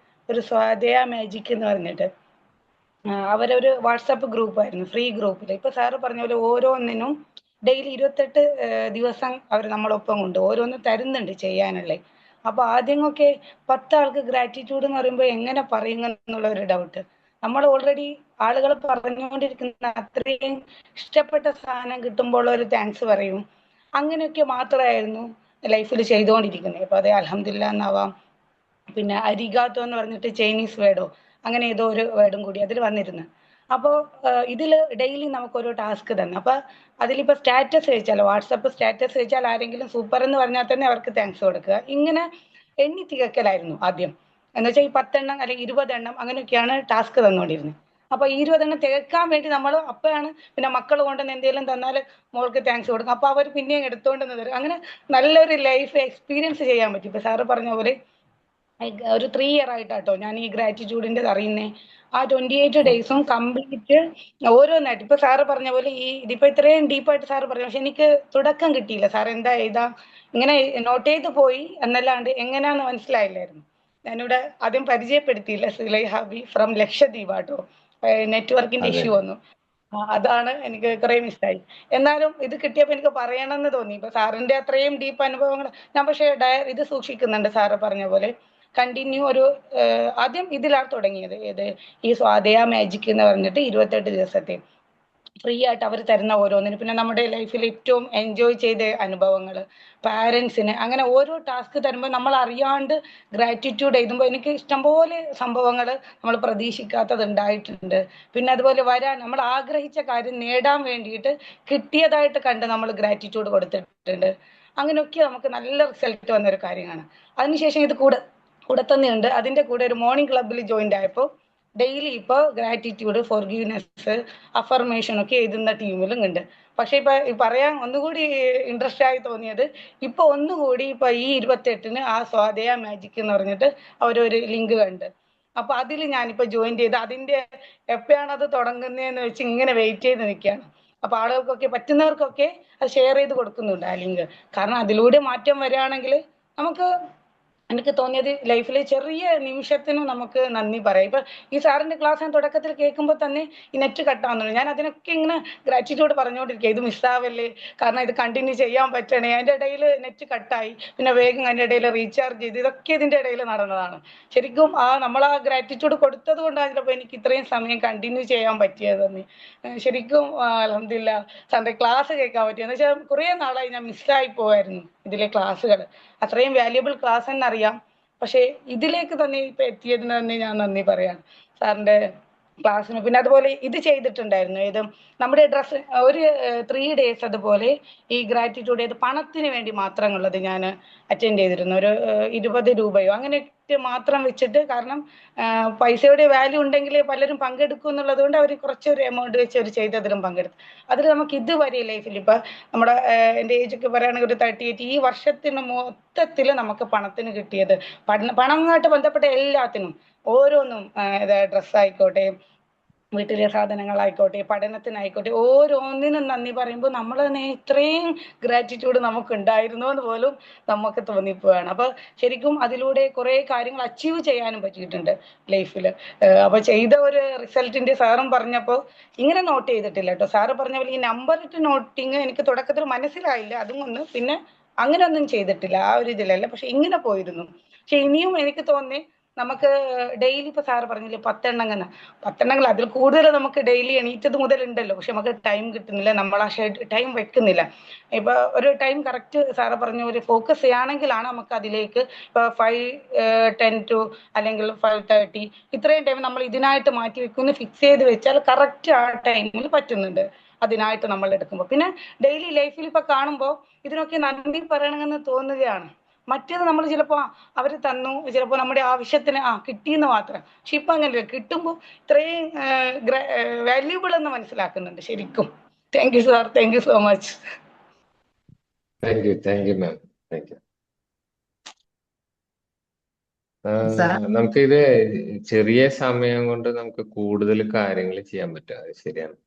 ഒരു സ്വാധേയ മാജിക് എന്ന് പറഞ്ഞിട്ട് അവരൊരു വാട്സാപ്പ് ഗ്രൂപ്പായിരുന്നു, ഫ്രീ ഗ്രൂപ്പിൽ. ഇപ്പൊ സാറ് പറഞ്ഞ പോലെ ഓരോന്നിനും ഡെയിലി 28 ദിവസം അവർ നമ്മളൊപ്പം കൊണ്ട് ഓരോന്നും തരുന്നുണ്ട് ചെയ്യാനുള്ളത്. അപ്പൊ ആദ്യമൊക്കെ 10 ആൾക്ക് ഗ്രാറ്റിറ്റ്യൂഡ് എന്ന് പറയുമ്പോൾ എങ്ങനെ പറയുക എന്നുള്ള ഒരു ഡൗട്ട്. നമ്മൾ ഓൾറെഡി ആളുകൾ പറഞ്ഞുകൊണ്ടിരിക്കുന്ന അത്രയും ഇഷ്ടപ്പെട്ട സാധനം കിട്ടുമ്പോൾ ഒരു താങ്ക്സ് പറയും. അങ്ങനെയൊക്കെ മാത്രമായിരുന്നു ലൈഫിൽ ചെയ്തുകൊണ്ടിരിക്കുന്നത്. ഇപ്പൊ അത് അൽഹംദുലില്ലാ എന്നാവാം, പിന്നെ അരിഗാത്തോ എന്ന് പറഞ്ഞിട്ട് ചൈനീസ് വേർഡോ അങ്ങനെ ഏതോ ഒരു വേർഡും കൂടി അതിൽ വന്നിരുന്നു. അപ്പോൾ ഇതിൽ ഡെയിലി നമുക്ക് ഓരോ ടാസ്ക് തന്നെ. അപ്പൊ അതിലിപ്പോൾ സ്റ്റാറ്റസ് വെച്ചാൽ, വാട്സപ്പ് സ്റ്റാറ്റസ് വെച്ചാൽ ആരെങ്കിലും സൂപ്പർ എന്ന് പറഞ്ഞാൽ തന്നെ അവർക്ക് താങ്ക്സ് കൊടുക്കുക. ഇങ്ങനെ എണ്ണി തികക്കലായിരുന്നു ആദ്യം. എന്ന് വെച്ചാൽ ഈ 10 എണ്ണം അല്ലെങ്കിൽ 20 എണ്ണം അങ്ങനെയൊക്കെയാണ് ടാസ്ക് തന്നുകൊണ്ടിരുന്നത്. അപ്പൊ ഈ 20 എണ്ണം തികക്കാൻ വേണ്ടി നമ്മൾ അപ്പോഴാണ് പിന്നെ മക്കൾ കൊണ്ടുവന്ന് എന്തെങ്കിലും തന്നാൽ മോൾക്ക് താങ്ക്സ് കൊടുക്കും. അപ്പൊ അവർ പിന്നെയും എടുത്തുകൊണ്ടെന്ന് തരും. അങ്ങനെ നല്ലൊരു ലൈഫ് എക്സ്പീരിയൻസ് ചെയ്യാൻ പറ്റും. ഇപ്പൊ സാറ് പറഞ്ഞ പോലെ ഒരു 3 ഇയർ ആയിട്ടാട്ടോ ഞാൻ ഈ ഗ്രാറ്റിറ്റ്യൂഡിന്റെ അറിയുന്നേ. ആ 28 ഡേയ്സും കംപ്ലീറ്റ് ഓരോന്നായിട്ട് ഇപ്പൊ സാറ് പറഞ്ഞ പോലെ ഇതിപ്പോ ഇത്രയും ഡീപ്പായിട്ട് സാറ് പറഞ്ഞു, പക്ഷെ എനിക്ക് തുടക്കം കിട്ടിയില്ല. സാർ എന്താ എഴുതാ ഇങ്ങനെ നോട്ട് ചെയ്ത് പോയി എന്നല്ലാണ്ട് എങ്ങനെയാന്ന് മനസ്സിലായില്ലായിരുന്നു. ഞാനിവിടെ ആദ്യം പരിചയപ്പെടുത്തിയില്ല, സുലൈ ഹാബി ഫ്രം ലക്ഷദ്വീപ് ആട്ടോ. നെറ്റ്വർക്കിന്റെ അതെ ഇഷ്യൂ വന്നു. അതാണ് എനിക്ക് കുറെ മിസ്സായി. എന്നാലും ഇത് കിട്ടിയപ്പോൾ എനിക്ക് പറയണമെന്ന് തോന്നി. ഇപ്പൊ സാറിന്റെ അത്രയും ഡീപ്പ് അനുഭവങ്ങൾ ഞാൻ പക്ഷേ ഇത് സൂക്ഷിക്കുന്നുണ്ട്. സാറ് പറഞ്ഞ പോലെ കണ്ടിന്യൂ ആദ്യം ഇതിലാണ് തുടങ്ങിയത്. ഈ സ്വാതയ മാജിക് എന്ന് പറഞ്ഞിട്ട് 28 ദിവസത്തെ ഫ്രീ ആയിട്ട് അവർ തരുന്ന ഓരോന്നിനും, പിന്നെ നമ്മുടെ ലൈഫിൽ ഏറ്റവും എൻജോയ് ചെയ്ത അനുഭവങ്ങൾ, പാരൻസിന്, അങ്ങനെ ഓരോ ടാസ്ക് തരുമ്പോൾ നമ്മൾ അറിയാണ്ട് ഗ്രാറ്റിറ്റ്യൂഡ് എഴുതുമ്പോൾ എനിക്ക് ഇഷ്ടംപോലെ സംഭവങ്ങൾ നമ്മൾ പ്രതീക്ഷിക്കാത്തത് ഉണ്ടായിട്ടുണ്ട്. പിന്നെ അതുപോലെ നമ്മൾ ആഗ്രഹിച്ച കാര്യം നേടാൻ വേണ്ടിയിട്ട് കിട്ടിയതായിട്ട് കണ്ട് നമ്മൾ ഗ്രാറ്റിറ്റ്യൂഡ് കൊടുത്തിട്ടുണ്ട്. അങ്ങനെയൊക്കെ നമുക്ക് നല്ല റിസൾട്ട് വന്നൊരു കാര്യമാണ്. അതിനുശേഷം ഇത് കൂടെ തന്നെയുണ്ട്. അതിന്റെ കൂടെ ഒരു മോർണിംഗ് ക്ലബ്ബിൽ ജോയിന്റ് ആയപ്പോൾ ഡെയിലി ഇപ്പോൾ ഗ്രാറ്റിറ്റ്യൂഡ്, ഫോർഗീവ്നെസ്, അഫർമേഷൻ ഒക്കെ എഴുതുന്ന ടീമിലും ഉണ്ട്. പക്ഷെ ഇപ്പൊ പറയാൻ ഒന്നുകൂടി ഇൻട്രസ്റ്റ് ആയി തോന്നിയത് ഇപ്പൊ ഒന്നുകൂടി ഇപ്പൊ ഈ 28-ന് ആ സ്വാതയ മാജിക് എന്ന് പറഞ്ഞിട്ട് അവരൊരു ലിങ്ക് കണ്ട്. അപ്പൊ അതിൽ ഞാനിപ്പോ ജോയിൻ ചെയ്ത് അതിന്റെ എപ്പോഴാണ് അത് തുടങ്ങുന്നതെന്ന് വെച്ച് ഇങ്ങനെ വെയിറ്റ് ചെയ്ത് നിൽക്കുകയാണ്. അപ്പൊ ആളുകൾക്കൊക്കെ പറ്റുന്നവർക്കൊക്കെ അത് ഷെയർ ചെയ്ത് കൊടുക്കുന്നുണ്ട് ആ ലിങ്ക്. കാരണം അതിലൂടെ മാറ്റം വരികയാണെങ്കിൽ നമുക്ക്, എനിക്ക് തോന്നിയത് ലൈഫിലെ ചെറിയ നിമിഷത്തിനും നമുക്ക് നന്ദി പറയാം. ഇപ്പൊ ഈ സാറിന്റെ ക്ലാസ് ഞാൻ തുടക്കത്തിൽ കേൾക്കുമ്പോൾ തന്നെ ഈ നെറ്റ് കട്ടാവുന്നുണ്ട്. ഞാൻ അതിനൊക്കെ ഇങ്ങനെ ഗ്രാറ്റിറ്റ്യൂഡ് പറഞ്ഞുകൊണ്ടിരിക്കുക, ഇത് മിസ്സാവല്ലേ, കാരണം ഇത് കണ്ടിന്യൂ ചെയ്യാൻ പറ്റണേ. അതിന്റെ ഇടയിൽ നെറ്റ് കട്ടായി, പിന്നെ വേഗം അതിന്റെ ഇടയിൽ റീചാർജ് ചെയ്ത്, ഇതൊക്കെ ഇതിന്റെ ഇടയിൽ നടന്നതാണ്. ശരിക്കും നമ്മൾ ആ ഗ്രാറ്റിറ്റ്യൂഡ് കൊടുത്തത് കൊണ്ടാണ് ചിലപ്പോൾ എനിക്ക് ഇത്രയും സമയം കണ്ടിന്യൂ ചെയ്യാൻ പറ്റിയതെന്ന്. ശരിക്കും അൽഹംദുലില്ലാ സാറിന്റെ ക്ലാസ് കേൾക്കാൻ പറ്റിയെന്ന് വെച്ചാൽ കുറേ നാളായി ഞാൻ മിസ്സായി പോവായിരുന്നു ഇതിലെ ക്ലാസ്സുകൾ. അത്രയും വാല്യുബിൾ ക്ലാസ് എന്നറിയാം, പക്ഷെ ഇതിലേക്ക് തന്നെ ഇപ്പൊ എത്തിയതിന് തന്നെ ഞാൻ നന്ദി പറയാണ് സാറിന്റെ ക്ലാസ്സിന്. പിന്നെ അതുപോലെ ഇത് ചെയ്തിട്ടുണ്ടായിരുന്നു, നമ്മുടെ ഡ്രസ്സ് ഒരു 3 days അതുപോലെ ഈ ഗ്രാറ്റിറ്റ്യൂഡ് പണത്തിന് വേണ്ടി മാത്രമുള്ളത് ഞാൻ അറ്റൻഡ് ചെയ്തിരുന്നു. ഒരു 20 രൂപയോ അങ്ങനെ മാത്രം വെച്ചിട്ട്, കാരണം പൈസയുടെ വാല്യൂ ഉണ്ടെങ്കിൽ പലരും പങ്കെടുക്കും എന്നുള്ളത് കൊണ്ട് അവർ കുറച്ചൊരു എമൗണ്ട് വെച്ച് അവർ ചെയ്തതിലും പങ്കെടുത്തു. അതിൽ നമുക്ക് ഇതുവരെ ലൈഫിൽ ഇപ്പൊ നമ്മുടെ എൻ്റെ ഏജൊക്കെ പറയുകയാണെങ്കിൽ ഒരു 38, ഈ വർഷത്തിന് മൊത്തത്തിൽ നമുക്ക് പണത്തിന് കിട്ടിയത്, പണവുമായിട്ട് ബന്ധപ്പെട്ട എല്ലാത്തിനും ഓരോന്നും, ഡ്രസ്സായിക്കോട്ടെ, വീട്ടിലെ സാധനങ്ങളായിക്കോട്ടെ, പഠനത്തിനായിക്കോട്ടെ, ഓരോന്നിനും നന്ദി പറയുമ്പോൾ നമ്മൾ തന്നെ ഇത്രയും ഗ്രാറ്റിറ്റ്യൂഡ് നമുക്ക് ഉണ്ടായിരുന്നു എന്ന് പോലും നമുക്ക് തോന്നിപ്പോവാണ്. അപ്പൊ ശരിക്കും അതിലൂടെ കുറെ കാര്യങ്ങൾ അച്ചീവ് ചെയ്യാനും പറ്റിയിട്ടുണ്ട് ലൈഫിൽ. അപ്പൊ ചെയ്ത ഒരു റിസൾട്ടിന്റെ സാറും പറഞ്ഞപ്പോൾ ഇങ്ങനെ നോട്ട് ചെയ്തിട്ടില്ല കേട്ടോ. സാറ് പറഞ്ഞ പോലെ ഈ നമ്പർ ഇട്ട് നോട്ടിങ് എനിക്ക് തുടക്കത്തിൽ മനസ്സിലായില്ല, അതും ഒന്ന് പിന്നെ അങ്ങനെ ഒന്നും ചെയ്തിട്ടില്ല ആ ഒരു ഇതിലല്ല, പക്ഷെ ഇങ്ങനെ പോയിരുന്നു. പക്ഷെ ഇനിയും എനിക്ക് തോന്നി നമുക്ക് ഡെയിലി ഇപ്പൊ സാറ് പറഞ്ഞില്ലേ 10 എണ്ണങ്ങൾ അതിൽ കൂടുതൽ നമുക്ക് ഡെയിലി എണീറ്റത് മുതൽ ഉണ്ടല്ലോ, പക്ഷെ നമുക്ക് ടൈം കിട്ടുന്നില്ല, നമ്മൾ ആ ടൈം വെക്കുന്നില്ല. ഇപ്പൊ ഒരു ടൈം കറക്റ്റ് സാറ് പറഞ്ഞ ഒരു ഫോക്കസ് ചെയ്യുകയാണെങ്കിലാണ് നമുക്ക് അതിലേക്ക് ഇപ്പൊ 5:10 to അല്ലെങ്കിൽ 5:30 ഇത്രയും ടൈം നമ്മൾ ഇതിനായിട്ട് മാറ്റി വെക്കുമെന്ന് ഫിക്സ് ചെയ്ത് വെച്ചാൽ കറക്റ്റ് ആ ടൈമിൽ പറ്റുന്നുണ്ട് അതിനായിട്ട് നമ്മൾ എടുക്കുമ്പോൾ. പിന്നെ ഡെയിലി ലൈഫിൽ ഇപ്പൊ കാണുമ്പോൾ ഇതിനൊക്കെ നന്ദി പറയണമെന്ന് തോന്നുകയാണ്. മറ്റേത് നമ്മൾ ചിലപ്പോൾ അവർ തന്നു, ചിലപ്പോൾ നമ്മുടെ ആവശ്യത്തിന് കിട്ടിയെന്ന് മാത്രം. പക്ഷെ ഇപ്പൊ അങ്ങനെയല്ല, കിട്ടുമ്പോൾ ഇത്രയും വാല്യൂബിൾ എന്ന് മനസ്സിലാക്കുന്നുണ്ട് ശരിക്കും. Thank you sir, thank you so much. Thank you ma'am, thank U. Sir നമുക്കിത് ചെറിയ സമയം കൊണ്ട് നമുക്ക് കൂടുതൽ കാര്യങ്ങൾ ചെയ്യാൻ പറ്റും, അത് ശരിയാണ്.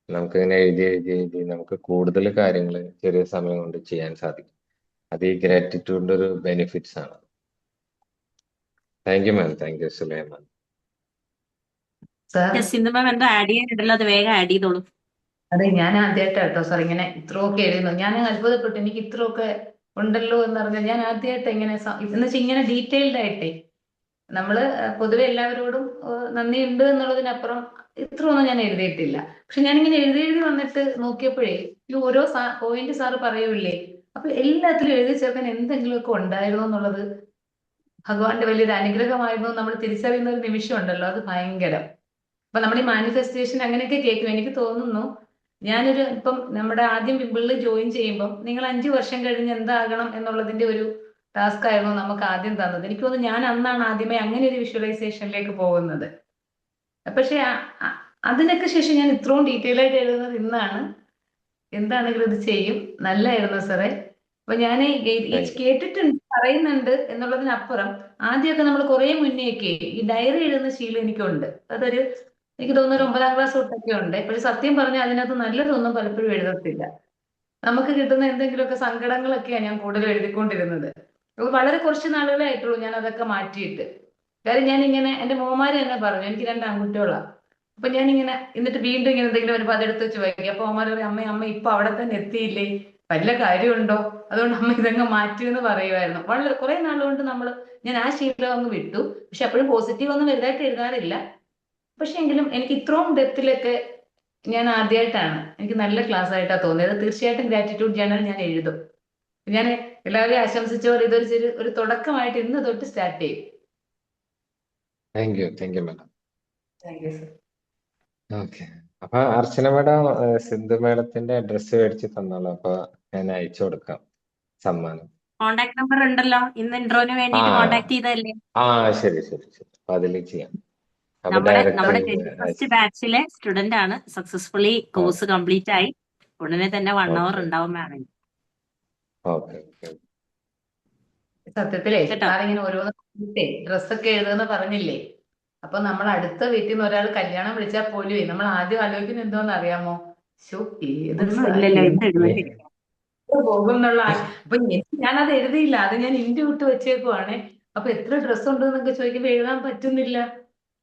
നമുക്കിങ്ങനെ എഴുതി നമുക്ക് കൂടുതൽ കാര്യങ്ങൾ ചെറിയ സമയം കൊണ്ട് ചെയ്യാൻ സാധിക്കും. അത് ഈ ഗ്രാറ്റിറ്റ്യൂഡിന്റെ ഒരു ബെനിഫിറ്റ്സ് ആണ്. Thank you ma'am, thank you Sulaiman. Sir Sindhu ma'am എന്തോ ആഡ് ചെയ്യാനുണ്ടല്ലോ, അത് വേഗം ആഡ് ചെയ്തോളൂ. അതെ, ഞാൻ ആദ്യമായിട്ടാട്ടോ സാർ ഇങ്ങനെ ഇത്രയൊക്കെ എഴുതുന്നു. ഞാൻ അത്ഭുതപ്പെട്ടു, എനിക്ക് ഇത്രയൊക്കെ ഉണ്ടല്ലോ എന്ന് പറഞ്ഞാൽ. ഞാൻ ആദ്യമായിട്ട് ഇങ്ങനെ എന്ന് വെച്ചാൽ ഇങ്ങനെ ഡീറ്റെയിൽഡ് ആയിട്ടേ നമ്മള് പൊതുവെ എല്ലാവരോടും നന്ദിയുണ്ട് എന്നുള്ളതിനപ്പുറം ഇത്രയൊന്നും ഞാൻ എഴുതിയിട്ടില്ല. പക്ഷെ ഞാനിങ്ങനെ എഴുതി വന്നിട്ട് നോക്കിയപ്പോഴേ ഈ ഓരോ പോയിന്റ് സാറ് പറയൂലേ, അപ്പൊ എല്ലാത്തിലും എഴുതി ചേർക്കാൻ എന്തെങ്കിലുമൊക്കെ ഉണ്ടായിരുന്നു എന്നുള്ളത് ഭഗവാന്റെ വലിയൊരു അനുഗ്രഹമായിരുന്നു നമ്മൾ തിരിച്ചറിയുന്ന ഒരു നിമിഷം ഉണ്ടല്ലോ, അത് ഭയങ്കരം. അപ്പൊ നമ്മൾ ഈ മാനിഫെസ്റ്റേഷൻ അങ്ങനെയൊക്കെ കേൾക്കും. എനിക്ക് തോന്നുന്നു ഇപ്പം നമ്മുടെ ആദ്യം വിമ്പിളിൽ ജോയിൻ ചെയ്യുമ്പോൾ നിങ്ങൾ 5 വർഷം കഴിഞ്ഞ് എന്താകണം എന്നുള്ളതിന്റെ ഒരു ടാസ്ക് ആയിരുന്നു നമുക്ക് ആദ്യം തന്നത്. എനിക്ക് തോന്നുന്നു ഞാൻ അന്നാണ് ആദ്യമേ അങ്ങനെ ഒരു വിഷ്വലൈസേഷനിലേക്ക് പോകുന്നത്. പക്ഷെ അതിനൊക്കെ ശേഷം ഞാൻ ഇത്രയും ഡീറ്റെയിൽ ആയിട്ട് എഴുതുന്നത് ഇന്നാണ്. എന്താണെങ്കിലും ഇത് ചെയ്യും. നല്ലായിരുന്നു സാറേ. അപ്പൊ ഞാൻ കേട്ടിട്ടുണ്ട്, പറയുന്നുണ്ട് എന്നുള്ളതിനപ്പുറം ആദ്യമൊക്കെ നമ്മൾ കുറെ മുന്നേയൊക്കെ ഈ ഡയറി എഴുതുന്ന ശീലം എനിക്കുണ്ട്. എനിക്ക് തോന്നുന്നു ഒരു 9ാം ക്ലാസ് തൊട്ടൊക്കെ ഉണ്ട്. പക്ഷെ സത്യം പറഞ്ഞാൽ അതിനകത്ത് നല്ലതൊന്നും പലപ്പോഴും എഴുതത്തില്ല. നമുക്ക് കിട്ടുന്ന എന്തെങ്കിലുമൊക്കെ സങ്കടങ്ങളൊക്കെയാണ് ഞാൻ കൂടുതൽ എഴുതിക്കൊണ്ടിരുന്നത്. വളരെ കുറച്ച് നാളുകളെ ആയിട്ടുള്ളൂ ഞാൻ അതൊക്കെ മാറ്റിയിട്ട്. കാര്യം ഞാനിങ്ങനെ എന്റെ മോമാര് തന്നെ പറഞ്ഞു, എനിക്ക് 2 ആൺകുട്ടികളാണ്. അപ്പൊ ഞാനിങ്ങനെ എന്നിട്ട് വീണ്ടും ഇങ്ങനെ എന്തെങ്കിലും വരുമ്പോൾ അതെടുത്ത് വെച്ച് വായിക്കും. അപ്പൊ അവന്മാർ പറയും, അമ്മ ഇപ്പൊ അവിടെ തന്നെ എത്തിയില്ലേ, വല്ല കാര്യമുണ്ടോ, അതുകൊണ്ട് അമ്മ ഇതങ്ങ് മാറ്റി എന്ന് പറയുമായിരുന്നു. വളരെ കുറെ നാളുകൊണ്ട് ഞാൻ ആ ശീലം അങ്ങ് വിട്ടു. പക്ഷെ അപ്പോഴും പോസിറ്റീവ് ഒന്നും വലുതായിട്ട് എഴുതാറില്ല. പക്ഷെ എങ്കിലും എനിക്ക് ഇത്രയും ഡെപ്തിലൊക്കെ ഞാൻ ആദ്യമായിട്ടാണ്, എനിക്ക് നല്ല ക്ലാസ് ആയിട്ടാണ് തോന്നിയത്. തീർച്ചയായിട്ടും ഗ്രാറ്റിറ്റ്യൂഡ് ജേണൽ ഞാൻ എഴുതും. ഞാൻ എല്ലാവരെയും ആശംസിച്ച പോലെ ഇതൊരു ഒരു തുടക്കമായിട്ട് ഇന്ന് തൊട്ട് സ്റ്റാർട്ട് ചെയ്യും. Thank you madam. Thank you sir. Okay, അപ്പൊ അർച്ചന മാഡം സിന്ധു മാഡത്തിന്റെ അഡ്രസ്സ് മേടിച്ച് തന്നോളൂ. അപ്പൊ ഞാൻ അയച്ചു കൊടുക്കാം സമ്മാനം. കോണ്ടാക്ട് നമ്പർ ഉണ്ടല്ലോ, ഇന്ന് ഇൻട്രോന് ആ വേണ്ടിയിട്ട് കോണ്ടാക്ട് ചെയ്തതല്ലേ. ശരി. അപ്പൊ അതിൽ ചെയ്യാം. അപ്പൊ നമ്മുടെ ഡയറക്റ്റ് 21st ബാച്ചിലെ സ്റ്റുഡന്റ് ആണ്. സക്സസ്ഫുള്ളി കോഴ്സ് കംപ്ലീറ്റ് ആയി. ഉടനെ തന്നെ 1 hour ഉണ്ടാവും മാമിന്. ഓക്കെ. സത്യത്തിലേ കേട്ടോ. സാറിങ്ങനെ ഓരോന്ന് ഡ്രസ്സൊക്കെ എഴുതുന്ന പറഞ്ഞില്ലേ, അപ്പൊ നമ്മൾ അടുത്ത വീട്ടിൽ നിന്ന് ഒരാൾ കല്യാണം വിളിച്ചാൽ പോലും നമ്മൾ ആദ്യം ആലോചിക്കുന്നത് എന്തോന്ന് അറിയാമോ? ഏത് ഒന്നും ഇല്ലല്ലോ, എന്ത് എഴുതി. പോകും എന്നുള്ള. അപ്പൊ ഞാനത് എഴുതിയില്ല, അത് ഞാൻ ഇന്ത്യ വിട്ട് വെച്ചേക്കുവാണ്. അപ്പൊ എത്ര ഡ്രസ്സ് ഉണ്ട് എന്നൊക്കെ ചോദിക്കുമ്പോ എഴുതാൻ പറ്റുന്നില്ല.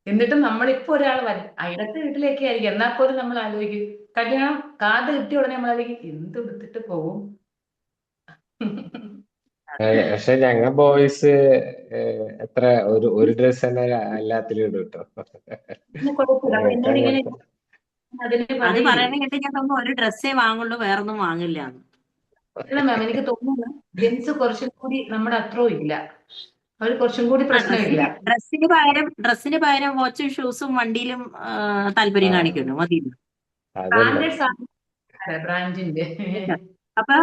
എന്നിട്ട് നമ്മളിപ്പോ ഒരാൾ അയലത്തെ വീട്ടിലേക്ക് ആയിരിക്കും, എന്നാൽ പോലും നമ്മൾ ആലോചിക്കും, കല്യാണം കാർഡ് കിട്ടിയ ഉടനെ നമ്മൾ ആലോചിക്കും എന്ത് എടുത്തിട്ട് പോകും. പക്ഷെ ഞങ്ങൾ ബോയ്സ് എത്ര ഒരു ഡ്രസ് തന്നെ എല്ലാത്തിലും ഇടും കേട്ടോ. കുഴപ്പമില്ല. അപ്പൊ എന്നോട് ഇങ്ങനെ അതിന് അത് പറയില്ലേ. പറയണ കേട്ട് ഞാൻ തോന്നുന്നു ഒരു ഡ്രസ്സേ വാങ്ങുള്ളൂ, വേറൊന്നും വാങ്ങില്ല. അല്ല മാം, എനിക്ക് തോന്നുന്നു ജെൻസ് കുറച്ചും കൂടി നമ്മുടെ അത്രയും ഇല്ല, അവർ കുറച്ചും കൂടി പ്രശ്നമില്ല. ഡ്രസ്സിന് പകരം വാച്ചും ഷൂസും വണ്ടിയിലും താല്പര്യം കാണിക്കുമല്ലോ, മതി. ബ്രാൻഡഡ് ബ്രാൻഡിന്റെ. അപ്പൊ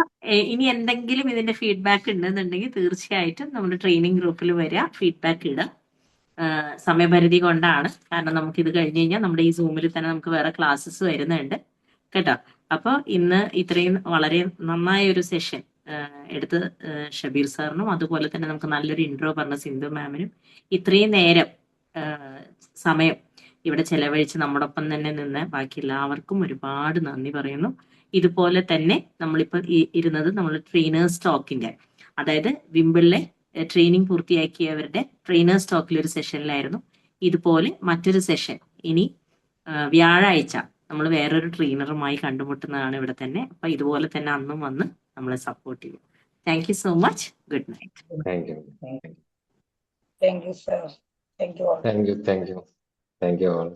ഇനി എന്തെങ്കിലും ഇതിന്റെ ഫീഡ്ബാക്ക് ഉണ്ടെന്നുണ്ടെങ്കിൽ തീർച്ചയായിട്ടും നമ്മുടെ ട്രെയിനിങ് ഗ്രൂപ്പിൽ വരിക, ഫീഡ്ബാക്ക് ഇടുക. സമയപരിധി കൊണ്ടാണ്, കാരണം നമുക്ക് ഇത് കഴിഞ്ഞ് കഴിഞ്ഞാൽ നമ്മുടെ ഈ സൂമിൽ തന്നെ നമുക്ക് വേറെ ക്ലാസ്സസ് വരുന്നുണ്ട് കേട്ടോ. അപ്പൊ ഇന്ന് ഇത്രയും വളരെ നന്നായ ഒരു സെഷൻ എടുത്ത് ഷബീർ സാറിനും അതുപോലെ തന്നെ നമുക്ക് നല്ലൊരു ഇൻട്രോ പറഞ്ഞ സിന്ധു മാമിനും ഇത്രയും നേരം സമയം ഇവിടെ ചെലവഴിച്ച് നമ്മോടൊപ്പം തന്നെ നിന്ന് ബാക്കി എല്ലാവർക്കും ഒരുപാട് നന്ദി പറയുന്നു. ഇതുപോലെ തന്നെ നമ്മളിപ്പോൾ ഇരുന്നത് നമ്മൾ ട്രെയിനേഴ്സ് ടോക്കിന്റെ, അതായത് വിംബിളിലെ ട്രെയിനിങ് പൂർത്തിയാക്കിയവരുടെ ട്രെയിനേഴ്സ് ടോക്കിൽ ഒരു സെഷനിലായിരുന്നു. ഇതുപോലെ മറ്റൊരു സെഷൻ ഇനി വ്യാഴാഴ്ച നമ്മൾ വേറൊരു ട്രെയിനറുമായി കണ്ടുമുട്ടുന്നതാണ് ഇവിടെ തന്നെ. അപ്പൊ ഇതുപോലെ തന്നെ അന്നും വന്ന് നമ്മളെ സപ്പോർട്ട് ചെയ്യും. Thank you so much. Good night. Thank you, sir. Thank you all. Thank you all.